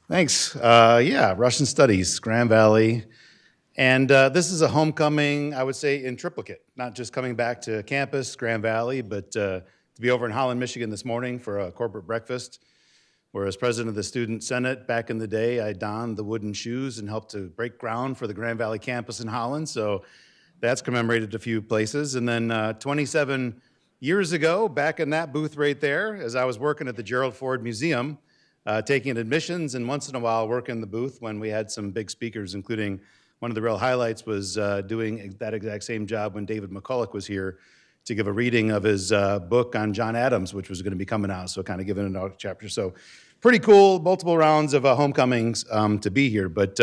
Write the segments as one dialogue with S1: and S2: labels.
S1: Thanks. Yeah, Russian studies, Grand Valley. And this is a homecoming, I would say, in triplicate, not just coming back to campus, Grand Valley, but to be over in Holland, Michigan this morning for a corporate breakfast, where as president of the Student Senate back in the day, I donned the wooden shoes and helped to break ground for the Grand Valley campus in Holland. So that's commemorated a few places. And then 27 years ago, back in that booth right there, as I was working at the Gerald Ford Museum, taking admissions and once in a while working the booth when we had some big speakers, including one of the real highlights was doing that exact same job when David McCulloch was here to give a reading of his book on John Adams, which was going to be coming out, so kind of giving it a chapter. So pretty cool, multiple rounds of homecomings to be here. But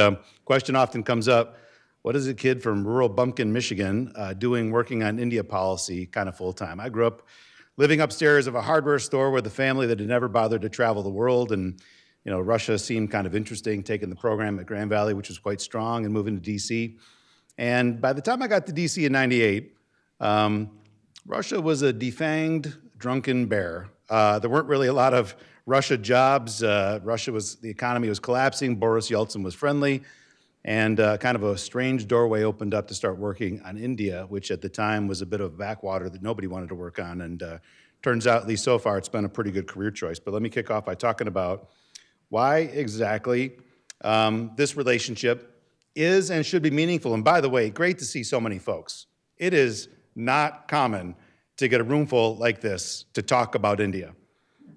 S1: question often comes up, what is a kid from rural Bumpkin, Michigan doing working on India policy kind of full-time? I grew up living upstairs of a hardware store with a family that had never bothered to travel the world, and Russia seemed kind of interesting, taking the program at Grand Valley, which was quite strong, and moving to DC. And by the time I got to DC in '98, Russia was a defanged, drunken bear. There weren't really a lot of Russia jobs. The economy was collapsing. Boris Yeltsin was friendly. And kind of a strange doorway opened up to start working on India, which at the time was a bit of backwater that nobody wanted to work on. And turns out, at least so far, it's been a pretty good career choice. But let me kick off by talking about why exactly this relationship is and should be meaningful. And by the way, great to see so many folks. It is not common to get a room full like this to talk about India.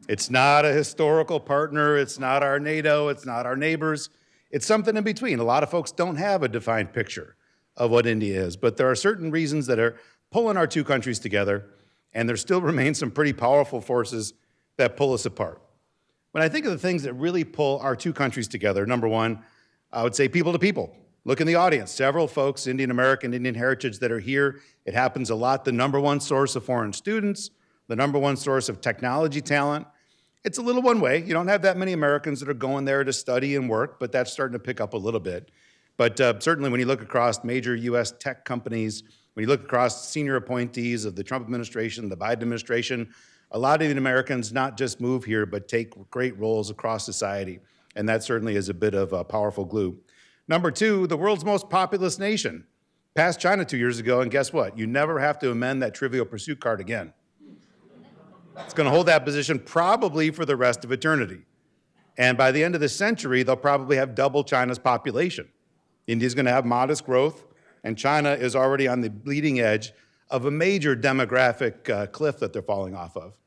S1: It's not a historical partner. It's not our NATO. It's not our neighbors. It's something in between. A lot of folks don't have a defined picture of what India is, but there are certain reasons that are pulling our two countries together, and there still remain some pretty powerful forces that pull us apart. When I think of the things that really pull our two countries together, number one, I would say people to people. Look in the audience, several folks, Indian American, Indian heritage that are here. It happens a lot. The number one source of foreign students, the number one source of technology talent. It's a little one way. You don't have that many Americans that are going there to study and work, but that's starting to pick up a little bit. But certainly when you look across major US tech companies, when you look across senior appointees of the Trump administration, the Biden administration, a lot of Indian Americans not just move here, but take great roles across society. And that certainly is a bit of a powerful glue. Number two, the world's most populous nation. Passed China 2 years ago, and guess what? You never have to amend that Trivial Pursuit card again. It's going to hold that position probably for the rest of eternity. And by the end of the century, they'll probably have double China's population. India's going to have modest growth, and China is already on the bleeding edge of a major demographic cliff that they're falling off of.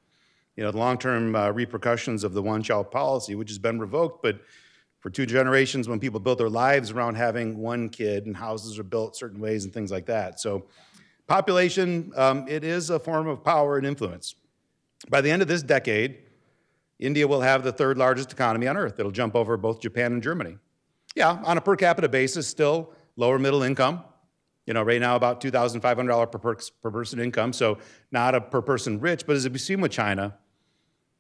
S1: The long-term repercussions of the one-child policy, which has been revoked, but for 2 generations, when people built their lives around having one kid and houses are built certain ways and things like that. So population, it is a form of power and influence. By the end of this decade, India will have the 3rd largest economy on earth. It'll jump over both Japan and Germany. Yeah, on a per capita basis, still lower middle income. Right now about $2,500 per person income, so not a per person rich, but as we've seen with China,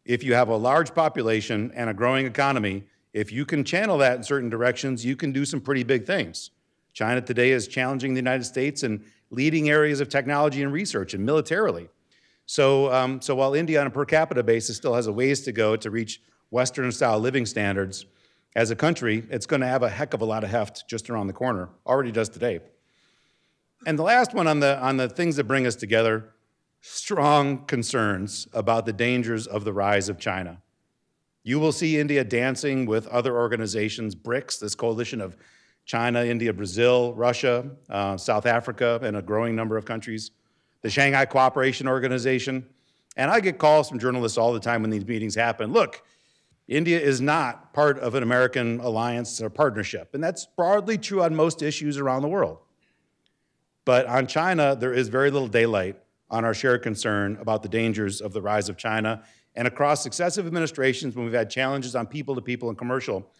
S1: if you have a large population and a growing economy, if you can channel that in certain directions, you can do some pretty big things. China today is challenging the United States in leading areas of technology and research and militarily. So while India on a per capita basis still has a ways to go to reach Western-style living standards, as a country, it's going to have a heck of a lot of heft just around the corner, already does today. And the last one on the things that bring us together, strong concerns about the dangers of the rise of China. You will see India dancing with other organizations, BRICS, this coalition of China, India, Brazil, Russia, South Africa, and a growing number of countries. The Shanghai Cooperation Organization, and I get calls from journalists all the time when these meetings happen. Look, India is not part of an American alliance or partnership, and that's broadly true on most issues around the world. But on China, there is very little daylight on our shared concern about the dangers of the rise of China, and across successive administrations, when we've had challenges on people to people and commercial,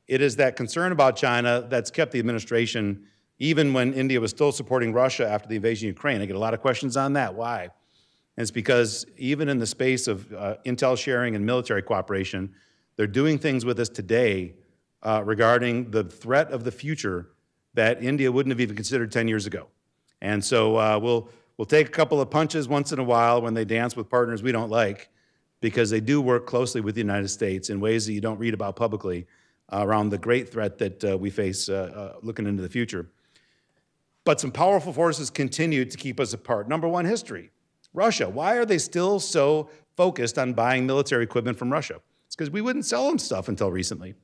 S1: it is that concern about China that's kept the administration, even when India was still supporting Russia after the invasion of Ukraine. I get a lot of questions on that. Why? And it's because even in the space of intel sharing and military cooperation, they're doing things with us today regarding the threat of the future that India wouldn't have even considered 10 years ago. And so we'll take a couple of punches once in a while when they dance with partners we don't like, because they do work closely with the United States in ways that you don't read about publicly. around the great threat that we face looking into the future. But some powerful forces continue to keep us apart. Number one, history. Russia. Why are they still so focused on buying military equipment from Russia? It's because we wouldn't sell them stuff until recently.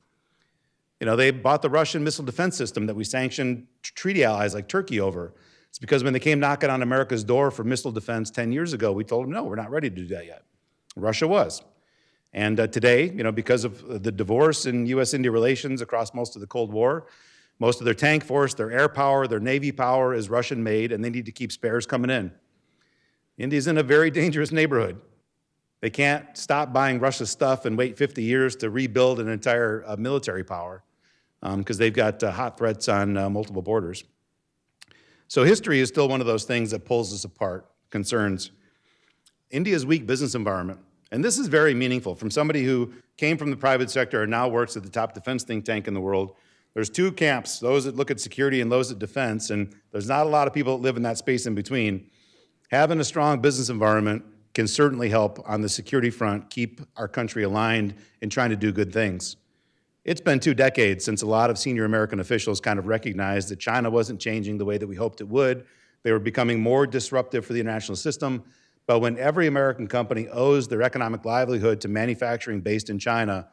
S1: You know, they bought the Russian missile defense system that we sanctioned treaty allies like Turkey over. It's because when they came knocking on America's door for missile defense 10 years ago, we told them, no, we're not ready to do that yet. Russia was. And today, you know, because of the divorce in U.S.-India relations across most of the Cold War, most of their tank force, their air power, their Navy power is Russian-made, and they need to keep spares coming in. India's in a very dangerous neighborhood. They can't stop buying Russia's stuff and wait 50 years to rebuild an entire military power because they've got hot threats on multiple borders. So history is still one of those things that pulls us apart, concerns. India's weak business environment. And this is very meaningful. From somebody who came from the private sector and now works at the top defense think tank in the world, there's two camps, those that look at security and those at defense, and there's not a lot of people that live in that space in between. Having a strong business environment can certainly help on the security front keep our country aligned in trying to do good things. It's been 2 decades since a lot of senior American officials kind of recognized that China wasn't changing the way that we hoped it would. They were becoming more disruptive for the international system. But when every American company owes their economic livelihood to manufacturing based in China,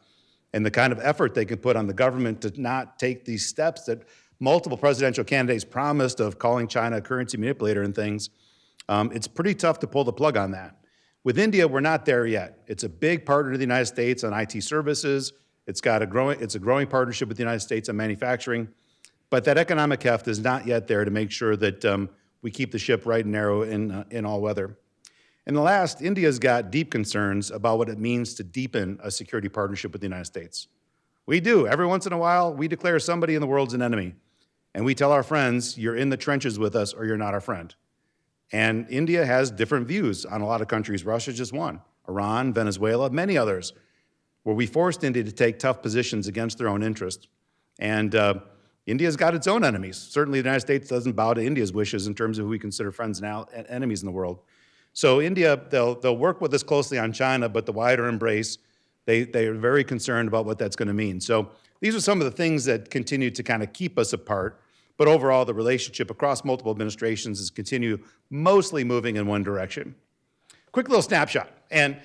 S1: and the kind of effort they can put on the government to not take these steps that multiple presidential candidates promised of calling China a currency manipulator and things, it's pretty tough to pull the plug on that. With India, we're not there yet. It's a big partner to the United States on IT services. It's a growing partnership with the United States on manufacturing. But that economic heft is not yet there to make sure that we keep the ship right and narrow in all weather. And the last, India's got deep concerns about what it means to deepen a security partnership with the United States. We do. Every once in a while, we declare somebody in the world's an enemy. And we tell our friends, you're in the trenches with us or you're not our friend. And India has different views on a lot of countries. Russia's just one. Iran, Venezuela, many others, where we forced India to take tough positions against their own interests. And India's got its own enemies. Certainly the United States doesn't bow to India's wishes in terms of who we consider friends and enemies in the world. So India, they'll work with us closely on China, but the wider embrace, they are very concerned about what that's going to mean. So these are some of the things that continue to kind of keep us apart. But overall, the relationship across multiple administrations is continue mostly moving in one direction. Quick little snapshot. And,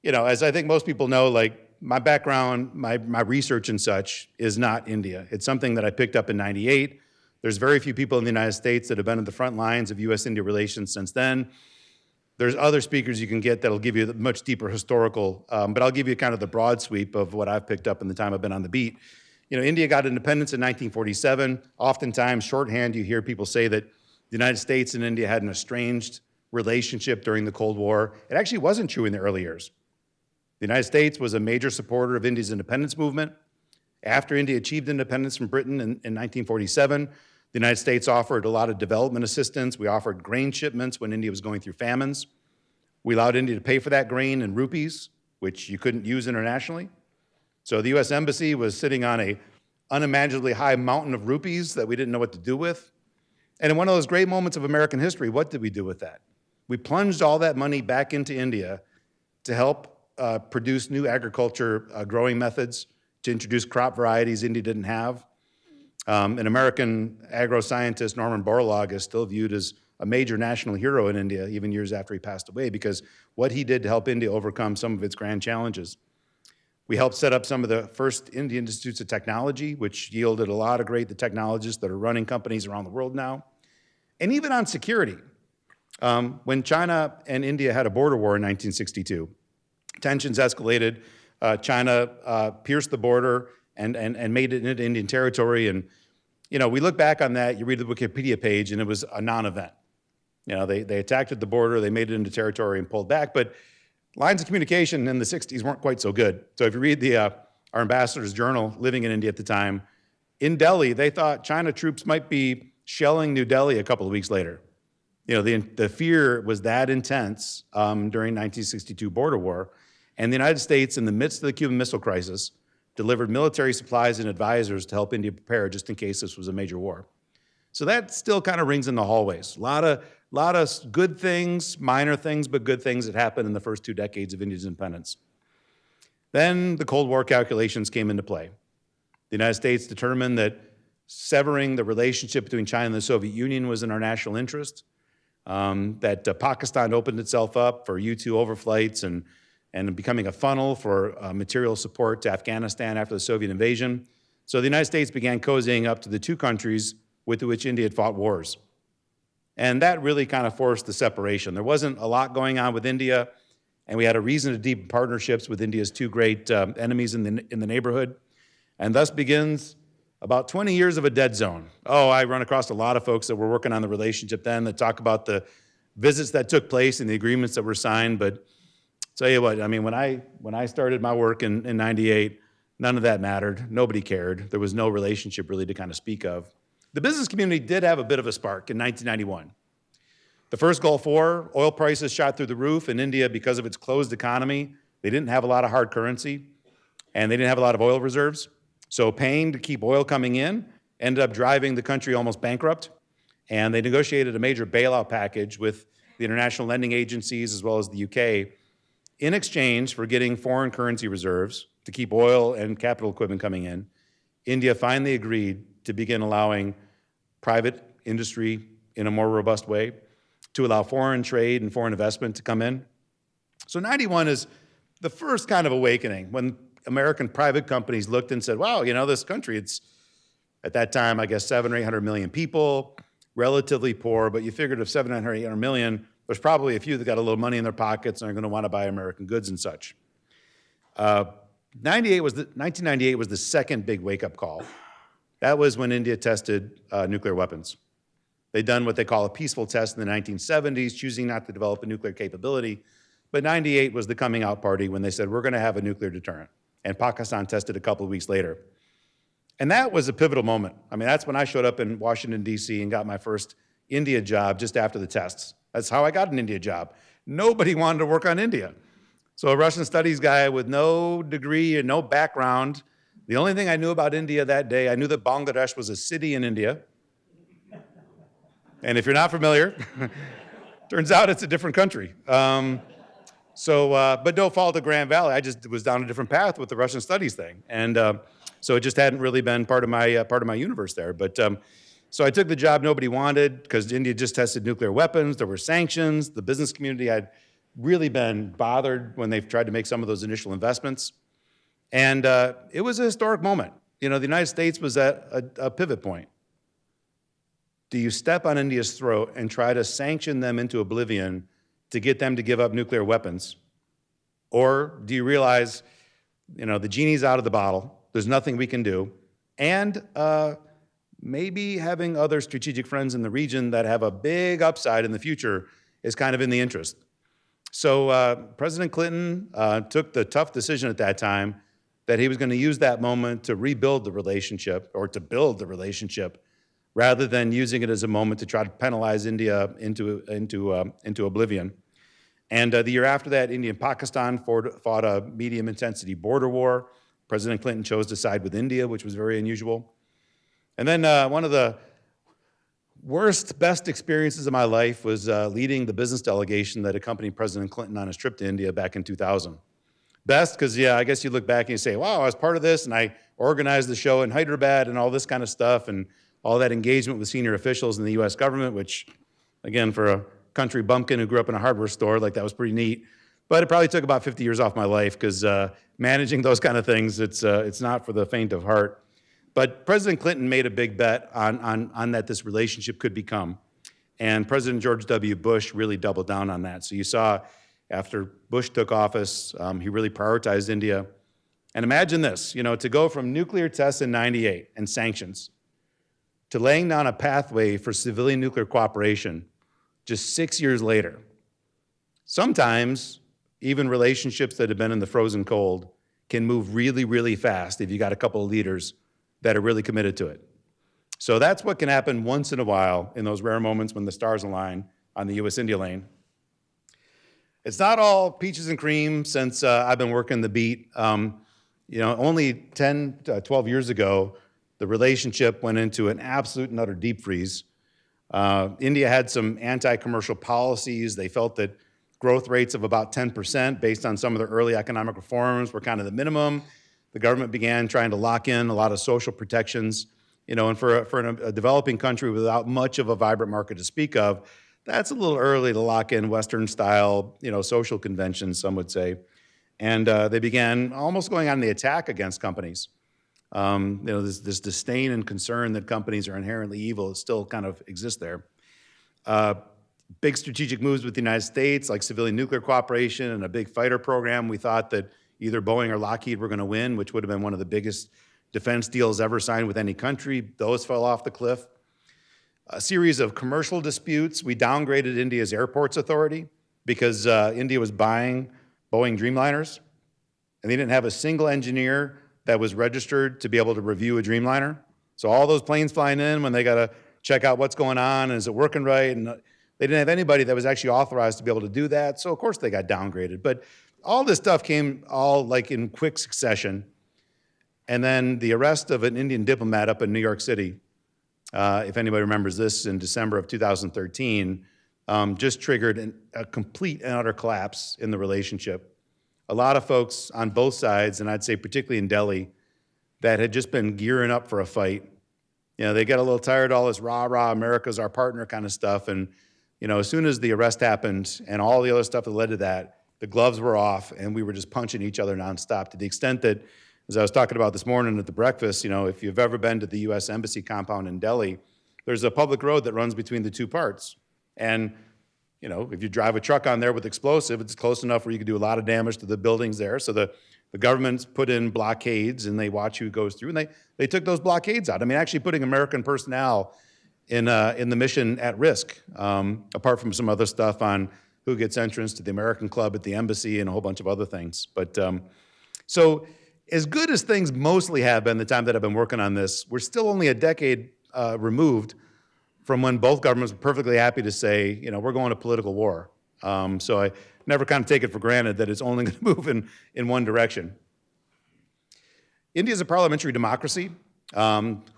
S1: you know, as I think most people know, like my background, my research and such is not India. It's something that I picked up in '98. There's very few people in the United States that have been at the front lines of U.S.-India relations since then. There's other speakers you can get that'll give you the much deeper historical, but I'll give you kind of the broad sweep of what I've picked up in the time I've been on the beat. You know, India got independence in 1947. Oftentimes, shorthand, you hear people say that the United States and India had an estranged relationship during the Cold War. It actually wasn't true in the early years. The United States was a major supporter of India's independence movement. After India achieved independence from Britain in 1947, the United States offered a lot of development assistance. We offered grain shipments when India was going through famines. We allowed India to pay for that grain in rupees, which you couldn't use internationally. So the U.S. Embassy was sitting on a unimaginably high mountain of rupees that we didn't know what to do with. And in one of those great moments of American history, what did we do with that? We plunged all that money back into India to help produce new agriculture growing methods, to introduce crop varieties India didn't have. An American agro-scientist, Norman Borlaug, is still viewed as a major national hero in India, even years after he passed away, because what he did to help India overcome some of its grand challenges. We helped set up some of the first Indian institutes of technology, which yielded a lot of great technologists that are running companies around the world now. And even on security, when China and India had a border war in 1962, tensions escalated. China pierced the border and made it into Indian territory. And, you know, we look back on that, you read the Wikipedia page, and it was a non-event. You know, they attacked at the border, they made it into territory and pulled back, but lines of communication in the 60s weren't quite so good. So if you read our ambassador's journal, living in India at the time, in Delhi, they thought China troops might be shelling New Delhi a couple of weeks later. You know, the fear was that intense during 1962 border war. And the United States, in the midst of the Cuban Missile Crisis, delivered military supplies and advisors to help India prepare just in case this was a major war. So that still kind of rings in the hallways. A lot of good things, minor things, but good things that happened in the first 2 decades of India's independence. Then the Cold War calculations came into play. The United States determined that severing the relationship between China and the Soviet Union was in our national interest, that Pakistan opened itself up for U-2 overflights and becoming a funnel for material support to Afghanistan after the Soviet invasion. So the United States began cozying up to the two countries with which India had fought wars. And that really kind of forced the separation. There wasn't a lot going on with India, and we had a reason to deepen partnerships with India's two great enemies in the neighborhood. And thus begins about 20 years of a dead zone. Oh, I run across a lot of folks that were working on the relationship then that talk about the visits that took place and the agreements that were signed. But tell you what, I mean, when I started my work in 98, none of that mattered. Nobody cared. There was no relationship really to kind of speak of. The business community did have a bit of a spark in 1991. The first Gulf War, oil prices shot through the roof in India because of its closed economy. They didn't have a lot of hard currency, and they didn't have a lot of oil reserves. So paying to keep oil coming in ended up driving the country almost bankrupt. And they negotiated a major bailout package with the international lending agencies as well as the UK in exchange for getting foreign currency reserves to keep oil and capital equipment coming in. India finally agreed to begin allowing private industry in a more robust way, to allow foreign trade and foreign investment to come in. So 91 is the first kind of awakening when American private companies looked and said, wow, you know, this country, it's at that time, I guess, 700 or 800 million people, relatively poor, but you figured if 700 or 800 million, there's probably a few that got a little money in their pockets and are going to want to buy American goods and such. 1998 was the second big wake-up call. That was when India tested nuclear weapons. They'd done what they call a peaceful test in the 1970s, choosing not to develop a nuclear capability. But 98 was the coming out party when they said, we're going to have a nuclear deterrent. And Pakistan tested a couple of weeks later. And that was a pivotal moment. I mean, that's when I showed up in Washington, D.C. and got my first India job just after the tests. That's how I got an India job. Nobody wanted to work on India. So a Russian studies guy with no degree and no background, the only thing I knew about India that day, I knew that Bangladesh was a city in India. And if you're not familiar, turns out it's a different country. But no fault to Grand Valley. I just was down a different path with the Russian studies thing. And so it just hadn't really been part of my universe there. But so I took the job nobody wanted because India just tested nuclear weapons. There were sanctions. The business community had really been bothered when they've tried to make some of those initial investments. And it was a historic moment. You know, the United States was at a pivot point. Do you step on India's throat and try to sanction them into oblivion to get them to give up nuclear weapons? Or do you realize, you know, the genie's out of the bottle, there's nothing we can do, and maybe having other strategic friends in the region that have a big upside in the future is kind of in the interest. So President Clinton took the tough decision at that time that he was going to use that moment to rebuild the relationship or to build the relationship rather than using it as a moment to try to penalize India into oblivion. And the year after that, India and Pakistan fought a medium-intensity border war. President Clinton chose to side with India, which was very unusual. And then one of the best experiences of my life was leading the business delegation that accompanied President Clinton on his trip to India back in 2000. Best because, yeah, I guess you look back and you say, wow, I was part of this, and I organized the show in Hyderabad and all this kind of stuff, and all that engagement with senior officials in the U.S. government, which, again, for a country bumpkin who grew up in a hardware store, like that was pretty neat. But it probably took about 50 years off my life because managing those kind of things, it's not for the faint of heart. But President Clinton made a big bet on that this relationship could become. And President George W. Bush really doubled down on that. So you saw after Bush took office, he really prioritized India. And imagine this, you know, to go from nuclear tests in 98 and sanctions to laying down a pathway for civilian nuclear cooperation just 6 years later. Sometimes even relationships that have been in the frozen cold can move really, really fast if you got a couple of leaders that are really committed to it. So that's what can happen once in a while in those rare moments when the stars align on the U.S.-India lane. It's not all peaches and cream since I've been working the beat. You know, only 10, 12 years ago, the relationship went into an absolute and utter deep freeze. India had some anti-commercial policies. They felt that growth rates of about 10% based on some of the early economic reforms were kind of the minimum. the government began trying to lock in a lot of social protections, and for a developing country without much of a vibrant market to speak of, that's a little early to lock in Western style, social conventions, some would say. And they began almost going on the attack against companies. This disdain and concern that companies are inherently evil still kind of exists there. Big strategic moves with the United States, like civilian nuclear cooperation and a big fighter program. We thought that either Boeing or Lockheed were going to win, which would have been one of the biggest defense deals ever signed with any country. Those fell off the cliff. A series of commercial disputes. We downgraded India's airports authority because India was buying Boeing Dreamliners, and they didn't have a single engineer that was registered to be able to review a Dreamliner. So all those planes flying in, when they got to check out what's going on, and is it working right, and they didn't have anybody that was actually authorized to be able to do that, so of course they got downgraded. But all this stuff came all like in quick succession. And then the arrest of an Indian diplomat up in New York City, if anybody remembers this, in December of 2013, just triggered a complete and utter collapse in the relationship. A lot of folks on both sides, and I'd say particularly in Delhi, that had just been gearing up for a fight. They got a little tired of all this rah-rah, America's our partner kind of stuff. And, as soon as the arrest happened and all the other stuff that led to that, the gloves were off and we were just punching each other nonstop, to the extent that, as I was talking about this morning at the breakfast, if you've ever been to the U.S. Embassy compound in Delhi, there's a public road that runs between the two parts. And, if you drive a truck on there with explosive, it's close enough where you can do a lot of damage to the buildings there. So the government's put in blockades and they watch who goes through, and they took those blockades out. I mean, actually putting American personnel in the mission at risk, apart from some other stuff on who gets entrance to the American club at the embassy and a whole bunch of other things. But so as good as things mostly have been the time that I've been working on this, we're still only a decade removed from when both governments were perfectly happy to say, we're going to political war. So I never kind of take it for granted that it's only going to move in one direction. India is a parliamentary democracy.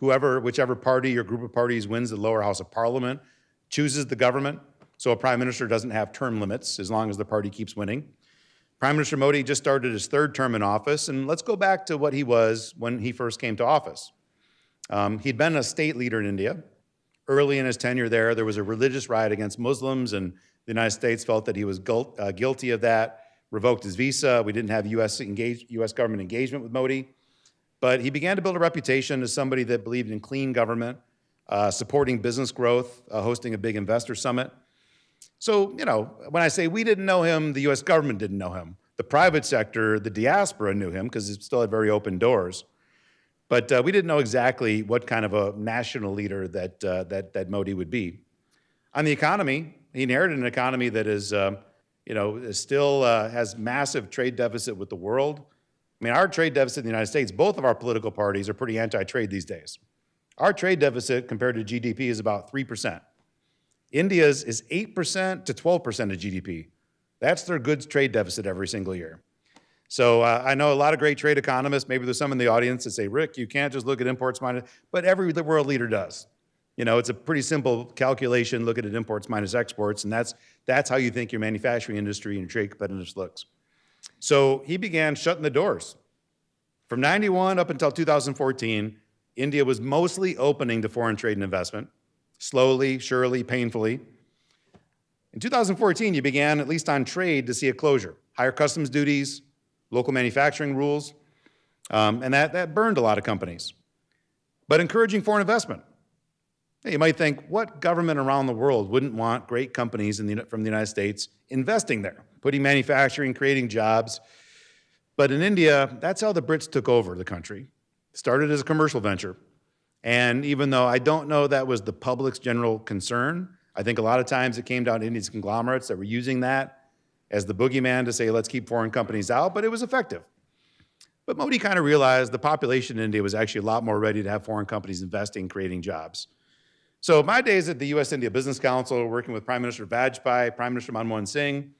S1: Whichever party or group of parties wins the lower house of parliament chooses the government. So a prime minister doesn't have term limits as long as the party keeps winning. Prime Minister Modi just started his third term in office, and let's go back to what he was when he first came to office. He'd been a state leader in India. Early in his tenure there was a religious riot against Muslims, and the United States felt that he was guilty of that, revoked his visa. We didn't have U.S. government engagement with Modi. But he began to build a reputation as somebody that believed in clean government, supporting business growth, hosting a big investor summit. So, when I say we didn't know him, the U.S. government didn't know him. The private sector, the diaspora knew him because it still had very open doors. But we didn't know exactly what kind of a national leader that Modi would be. On the economy, he inherited an economy that is, still has massive trade deficit with the world. I mean, our trade deficit in the United States, both of our political parties are pretty anti-trade these days. Our trade deficit compared to GDP is about 3%. India's is 8% to 12% of GDP. That's their goods trade deficit every single year. So I know a lot of great trade economists. Maybe there's some in the audience that say, Rick, you can't just look at imports minus, but every world leader does. It's a pretty simple calculation, look at it imports minus exports, and that's how you think your manufacturing industry and your trade competitiveness looks. So he began shutting the doors. From 91 up until 2014, India was mostly opening to foreign trade and investment, slowly, surely, painfully. In 2014, you began, at least on trade, to see a closure. Higher customs duties, local manufacturing rules, and that burned a lot of companies. But encouraging foreign investment. You might think, what government around the world wouldn't want great companies from the United States investing there, putting manufacturing, creating jobs? But in India, that's how the Brits took over the country. Started as a commercial venture. And even though I don't know that was the public's general concern, I think a lot of times it came down to India's conglomerates that were using that as the boogeyman to say, let's keep foreign companies out, but it was effective. But Modi kind of realized the population in India was actually a lot more ready to have foreign companies investing, creating jobs. So my days at the U.S.-India Business Council, working with Prime Minister Vajpayee, Prime Minister Manmohan Singh,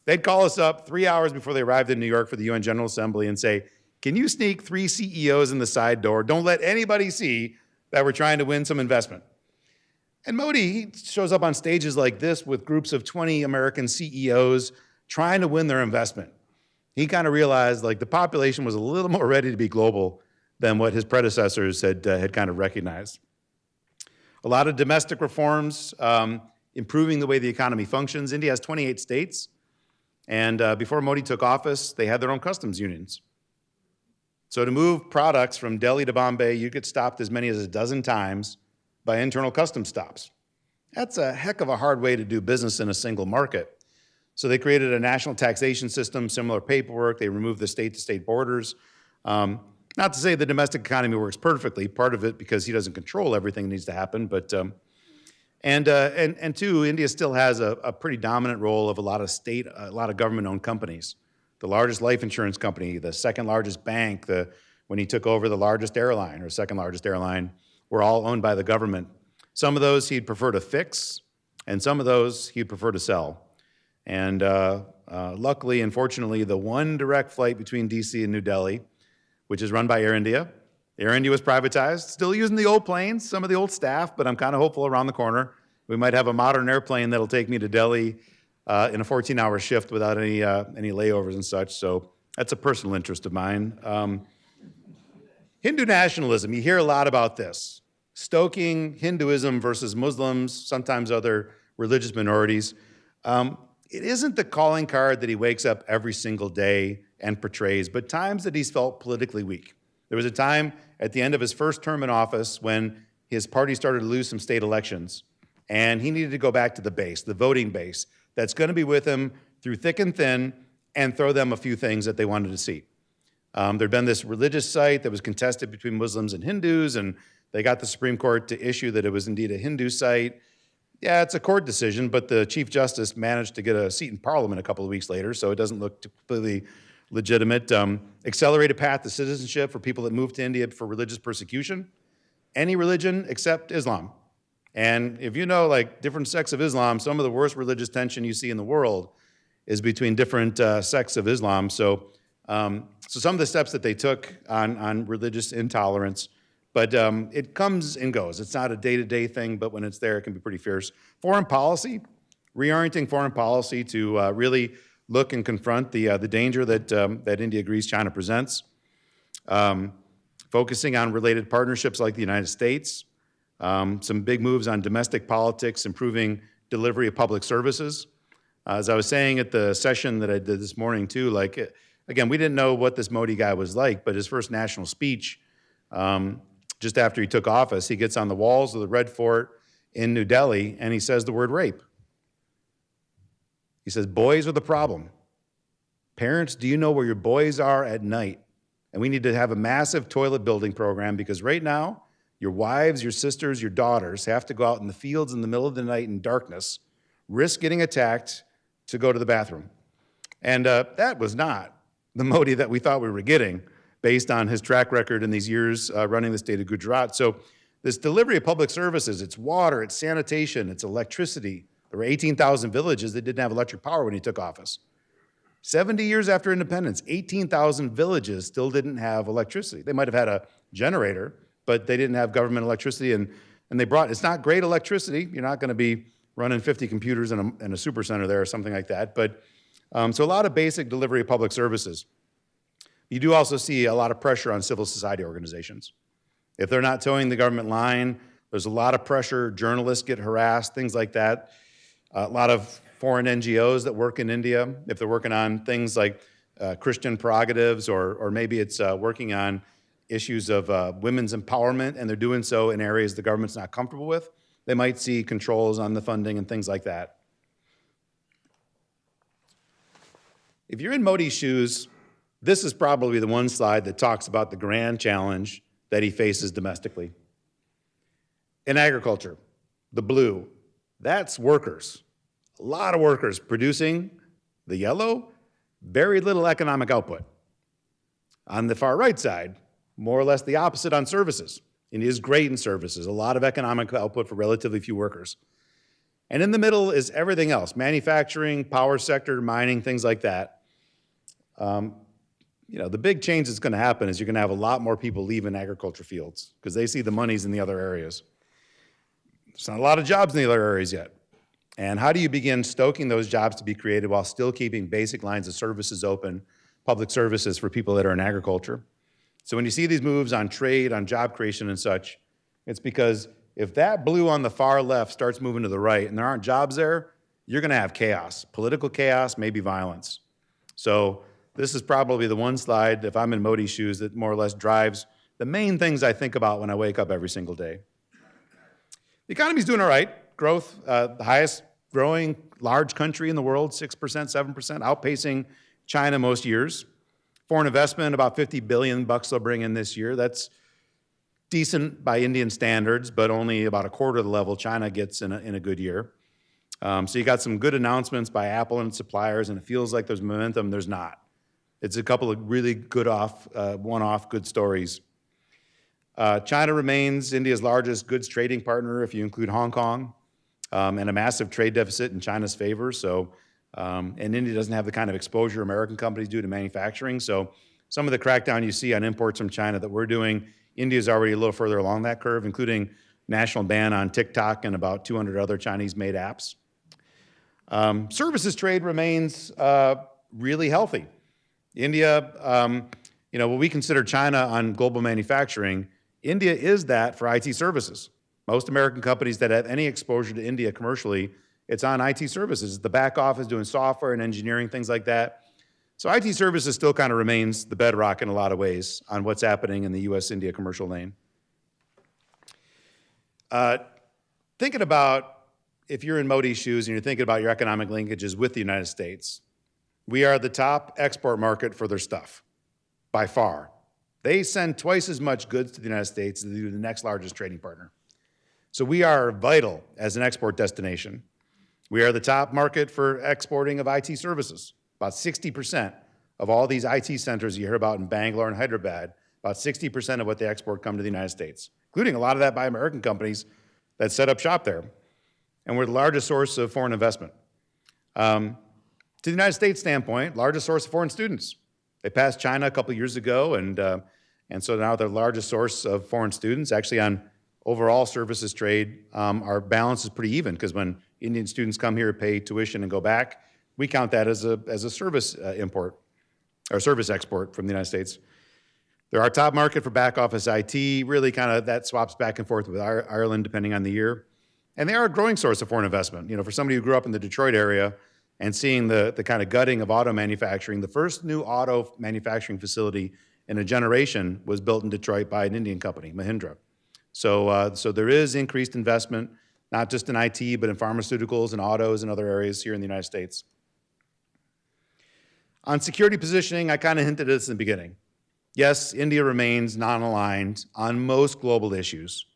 S1: they'd call us up 3 hours before they arrived in New York for the UN General Assembly and say, can you sneak 3 CEOs in the side door? Don't let anybody see that we're trying to win some investment. And Modi, he shows up on stages like this with groups of 20 American CEOs trying to win their investment. he kind of realized like the population was a little more ready to be global than what his predecessors had kind of recognized. A lot of domestic reforms, improving the way the economy functions. India has 28 states, and before Modi took office, they had their own customs unions. So to move products from Delhi to Bombay, you get stopped as many as a dozen times by internal customs stops. That's a heck of a hard way to do business in a single market. So they created a national taxation system, similar paperwork. They removed the state-to-state borders. Not to say the domestic economy works perfectly, part of it because he doesn't control everything that needs to happen, but and two, India still has a pretty dominant role of a lot of government-owned companies. The largest life insurance company, the second largest bank, when he took over the largest airline or second largest airline, were all owned by the government. Some of those he'd prefer to fix, and some of those he'd prefer to sell. And luckily and fortunately, the one direct flight between DC and New Delhi, which is run by Air India. Air India was privatized, still using the old planes, some of the old staff, but I'm kind of hopeful around the corner. We might have a modern airplane that'll take me to Delhi in a 14-hour shift without any layovers and such, so that's a personal interest of mine. Hindu nationalism, you hear a lot about this. Stoking Hinduism versus Muslims, sometimes other religious minorities. It isn't the calling card that he wakes up every single day and portrays, but times that he's felt politically weak. There was a time at the end of his first term in office when his party started to lose some state elections, and he needed to go back to the base, the voting base, that's going to be with him through thick and thin and throw them a few things that they wanted to see. There'd been this religious site that was contested between Muslims and Hindus, and they got the Supreme Court to issue that it was indeed a Hindu site. Yeah, it's a court decision, but the Chief Justice managed to get a seat in Parliament a couple of weeks later, so it doesn't look completely legitimate. Accelerated path to citizenship for people that move to India for religious persecution. Any religion except Islam. And if you know, like, different sects of Islam, some of the worst religious tension you see in the world is between different sects of Islam. So some of the steps that they took on religious intolerance, but it comes and goes. It's not a day-to-day thing, but when it's there, it can be pretty fierce. Foreign policy, reorienting foreign policy to really look and confront the danger that India agrees China presents. Focusing on related partnerships like the United States. Some big moves on domestic politics, improving delivery of public services. As I was saying at the session that I did this morning too, like, again, we didn't know what this Modi guy was like, but his first national speech, just after he took office, he gets on the walls of the Red Fort in New Delhi and he says the word rape. He says, boys are the problem. Parents, do you know where your boys are at night? And we need to have a massive toilet building program because right now, your wives, your sisters, your daughters have to go out in the fields in the middle of the night in darkness, risk getting attacked to go to the bathroom. And that was not the Modi that we thought we were getting based on his track record in these years running the state of Gujarat. So this delivery of public services, it's water, it's sanitation, it's electricity. There were 18,000 villages that didn't have electric power when he took office. 70 years after independence, 18,000 villages still didn't have electricity. They might have had a generator, but they didn't have government electricity, and they brought, it's not great electricity. You're not going to be running 50 computers in a super center there or something like that, but so a lot of basic delivery of public services. You do also see a lot of pressure on civil society organizations. If they're not towing the government line, there's a lot of pressure, journalists get harassed, things like that. A lot of foreign NGOs that work in India, if they're working on things like Christian prerogatives or maybe it's working on issues of women's empowerment and they're doing so in areas the government's not comfortable with, they might see controls on the funding and things like that. If you're in Modi's shoes, this is probably the one slide that talks about the grand challenge that he faces domestically. In agriculture, the blue, that's workers. A lot of workers producing, the yellow, very little economic output. On the far right side, more or less the opposite on services. India is great in services, a lot of economic output for relatively few workers. And in the middle is everything else, manufacturing, power sector, mining, things like that. The big change that's going to happen is you're going to have a lot more people leaving agriculture fields because they see the money's in the other areas. There's not a lot of jobs in the other areas yet. And how do you begin stoking those jobs to be created while still keeping basic lines of services open public services for people that are in agriculture. So when you see these moves on trade, on job creation and such, it's because if that blue on the far left starts moving to the right and there aren't jobs there, you're going to have chaos, political chaos, maybe violence. So this is probably the one slide, if I'm in Modi's shoes, that more or less drives the main things I think about when I wake up every single day. The economy's doing all right. Growth, the highest growing large country in the world, 6%, 7%, outpacing China most years. Foreign investment, about $50 billion they'll bring in this year. That's decent by Indian standards, but only about a quarter of the level China gets in a good year. So you got some good announcements by Apple and suppliers, and it feels like there's momentum. There's not. It's a couple of really good one-off good stories. China remains India's largest goods trading partner if you include Hong Kong, and a massive trade deficit in China's favor. So, and India doesn't have the kind of exposure American companies do to manufacturing. So some of the crackdown you see on imports from China that we're doing, India's already a little further along that curve, including national ban on TikTok and about 200 other Chinese-made apps. Services trade remains really healthy. India, what we consider China on global manufacturing, India is that for IT services. Most American companies that have any exposure to India commercially, it's on IT services. The back office doing software and engineering, things like that. So IT services still kind of remains the bedrock in a lot of ways on what's happening in the US-India commercial lane. Thinking about, if you're in Modi's shoes and you're thinking about your economic linkages with the United States, we are the top export market for their stuff, by far. They send twice as much goods to the United States as they do the next largest trading partner. So we are vital as an export destination. We are the top market for exporting of IT services. About 60% of all these IT centers you hear about in Bangalore and Hyderabad, about 60% of what they export come to the United States, including a lot of that by American companies that set up shop there. And we're the largest source of foreign investment. To the United States standpoint, largest source of foreign students. They passed China a couple years ago, and so now they're the largest source of foreign students. Actually, on overall services trade, our balance is pretty even, because when Indian students come here, pay tuition, and go back, we count that as a service import, or service export from the United States. They're our top market for back office IT, really kind of that swaps back and forth with Ireland depending on the year. And they are a growing source of foreign investment. For somebody who grew up in the Detroit area and seeing the kind of gutting of auto manufacturing, the first new auto manufacturing facility in a generation was built in Detroit by an Indian company, Mahindra. So there is increased investment, not just in IT, but in pharmaceuticals and autos and other areas here in the United States. On security positioning, I kind of hinted at this in the beginning. Yes, India remains non-aligned on most global issues,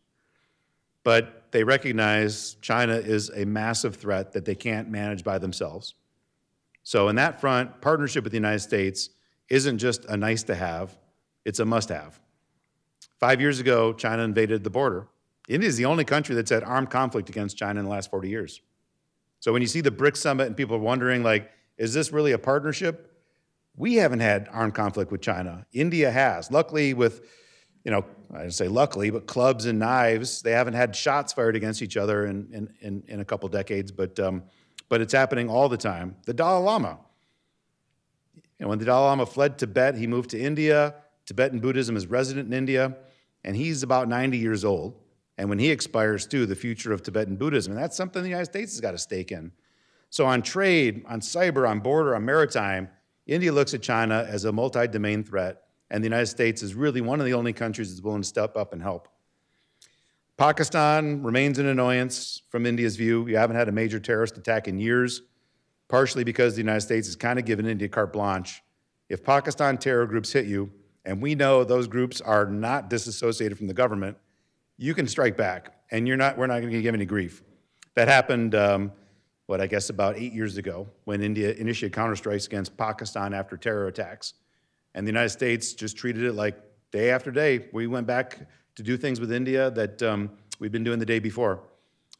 S1: but they recognize China is a massive threat that they can't manage by themselves. So in that front, partnership with the United States isn't just a nice to have, it's a must have. 5 years ago, China invaded the border. India is the only country that's had armed conflict against China in the last 40 years. So when you see the BRICS summit and people are wondering, is this really a partnership? We haven't had armed conflict with China. India has. Luckily with, I didn't say luckily, but clubs and knives, they haven't had shots fired against each other in a couple decades, but it's happening all the time. The Dalai Lama. When the Dalai Lama fled Tibet, he moved to India. Tibetan Buddhism is resident in India, and he's about 90 years old. And when he expires too, the future of Tibetan Buddhism, and that's something the United States has got a stake in. So on trade, on cyber, on border, on maritime, India looks at China as a multi-domain threat, and the United States is really one of the only countries that's willing to step up and help. Pakistan remains an annoyance from India's view. We haven't had a major terrorist attack in years, partially because the United States has kind of given India carte blanche. If Pakistan terror groups hit you, and we know those groups are not disassociated from the government, you can strike back, and we're not going to give any grief. That happened, about 8 years ago, when India initiated counterstrikes against Pakistan after terror attacks. And the United States just treated it like day after day. We went back to do things with India that we've been doing the day before.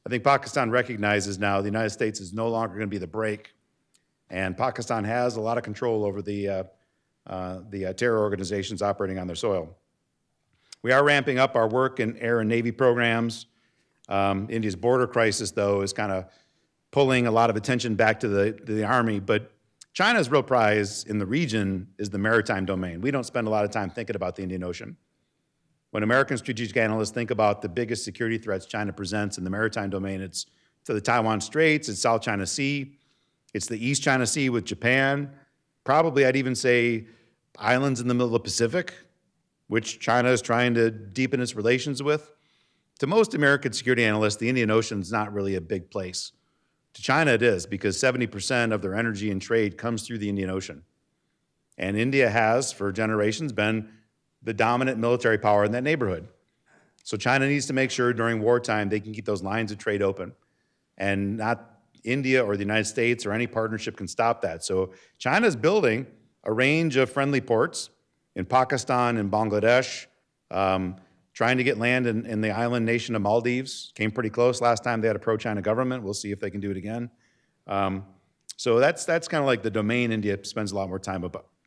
S1: I think Pakistan recognizes now the United States is no longer going to be the brake, and Pakistan has a lot of control over the terror organizations operating on their soil. We are ramping up our work in air and Navy programs. India's border crisis, though, is kind of pulling a lot of attention back to the Army, but China's real prize in the region is the maritime domain. We don't spend a lot of time thinking about the Indian Ocean. When American strategic analysts think about the biggest security threats China presents in the maritime domain, it's to the Taiwan Straits, it's South China Sea, it's the East China Sea with Japan. Probably I'd even say islands in the middle of the Pacific, which China is trying to deepen its relations with. To most American security analysts, the Indian Ocean is not really a big place. To China it is, because 70% of their energy and trade comes through the Indian Ocean. And India has, for generations, been the dominant military power in that neighborhood. So China needs to make sure during wartime they can keep those lines of trade open. And not India or the United States or any partnership can stop that. So China's building a range of friendly ports in Pakistan and Bangladesh, trying to get land in the island nation of Maldives. Came pretty close last time they had a pro-China government. We'll see if they can do it again. So that's kind of like the domain India spends a lot more time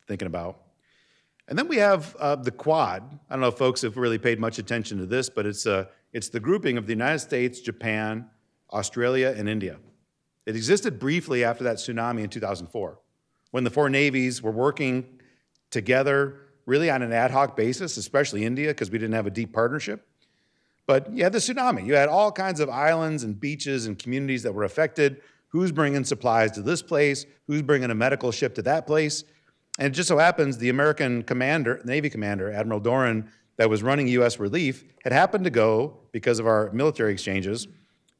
S1: thinking about. And then we have the Quad. I don't know if folks have really paid much attention to this, but it's the grouping of the United States, Japan, Australia, and India. It existed briefly after that tsunami in 2004, when the four navies were working together really on an ad hoc basis, especially India, because we didn't have a deep partnership. But you had the tsunami. You had all kinds of islands and beaches and communities that were affected. Who's bringing supplies to this place? Who's bringing a medical ship to that place? And it just so happens the American commander, Navy commander, Admiral Doran, that was running U.S. relief, had happened to go, because of our military exchanges,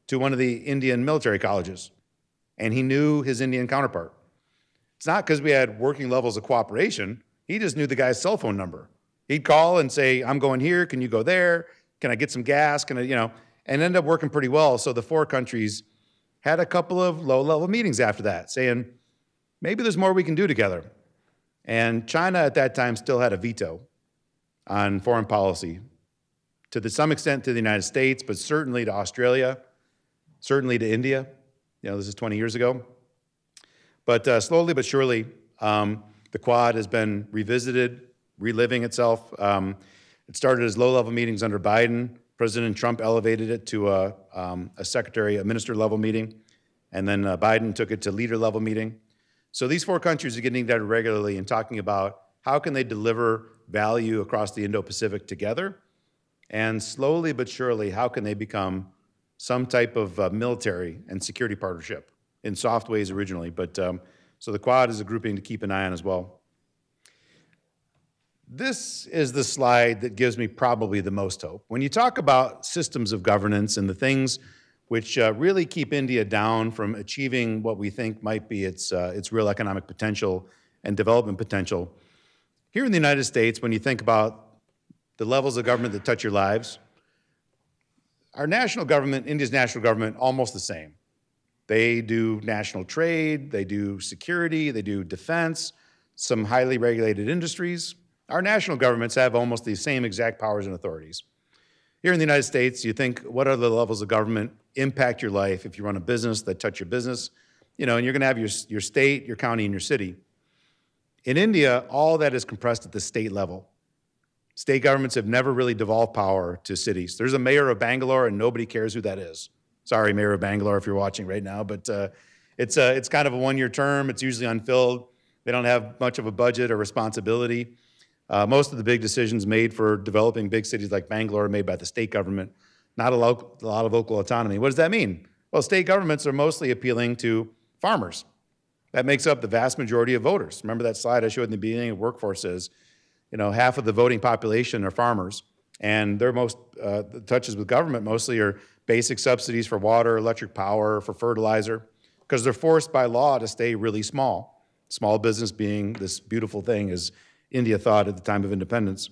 S1: to one of the Indian military colleges. And he knew his Indian counterpart. It's not because we had working levels of cooperation. He just knew the guy's cell phone number. He'd call and say, I'm going here, can you go there? Can I get some gas? Can I, and ended up working pretty well. So the four countries had a couple of low-level meetings after that, saying, maybe there's more we can do together. And China at that time still had a veto on foreign policy, to some extent to the United States, but certainly to Australia, certainly to India. This is 20 years ago. But slowly but surely, the Quad has been revisited, reliving itself. It started as low-level meetings under Biden. President Trump elevated it to a minister-level meeting, and then Biden took it to leader-level meeting. So these four countries are getting together regularly and talking about how can they deliver value across the Indo-Pacific together, and slowly but surely, how can they become some type of military and security partnership in soft ways originally. But so the Quad is a grouping to keep an eye on as well. This is the slide that gives me probably the most hope. When you talk about systems of governance and the things which really keep India down from achieving what we think might be its real economic potential and development potential, here in the United States, when you think about the levels of government that touch your lives, our national government, India's national government, almost the same. They do national trade, they do security, they do defense, some highly regulated industries. Our national governments have almost the same exact powers and authorities. Here in the United States, you think, what other levels of government impact your life if you run a business that touch your business? And you're gonna have your state, your county, and your city. In India, all that is compressed at the state level. State governments have never really devolved power to cities. There's a mayor of Bangalore, and nobody cares who that is. Sorry, Mayor of Bangalore, if you're watching right now, but it's kind of a one-year term. It's usually unfilled. They don't have much of a budget or responsibility. Most of the big decisions made for developing big cities like Bangalore are made by the state government, not a lot of local autonomy. What does that mean? Well, state governments are mostly appealing to farmers. That makes up the vast majority of voters. Remember that slide I showed in the beginning of workforce is, half of the voting population are farmers, and their most touches with government mostly are basic subsidies for water, electric power, for fertilizer, because they're forced by law to stay really small. Small business being this beautiful thing, as India thought at the time of independence.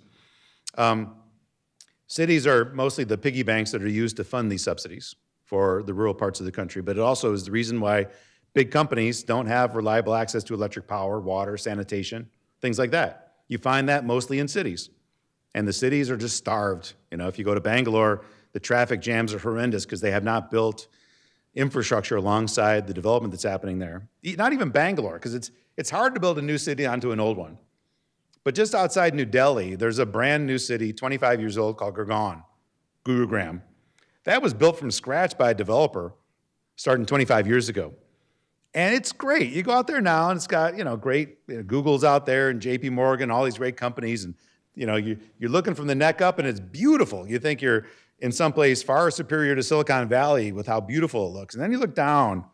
S1: Cities are mostly the piggy banks that are used to fund these subsidies for the rural parts of the country, but it also is the reason why big companies don't have reliable access to electric power, water, sanitation, things like that. You find that mostly in cities, and the cities are just starved. If you go to Bangalore, the traffic jams are horrendous because they have not built infrastructure alongside the development that's happening there. Not even Bangalore, because it's hard to build a new city onto an old one. But just outside New Delhi, there's a brand new city, 25 years old, called Gurugram. That was built from scratch by a developer starting 25 years ago. And it's great. You go out there now, and it's got, great, Google's out there and JP Morgan, all these great companies. And, you're looking from the neck up, and it's beautiful. You think you're in some place far superior to Silicon Valley with how beautiful it looks. And then you look down,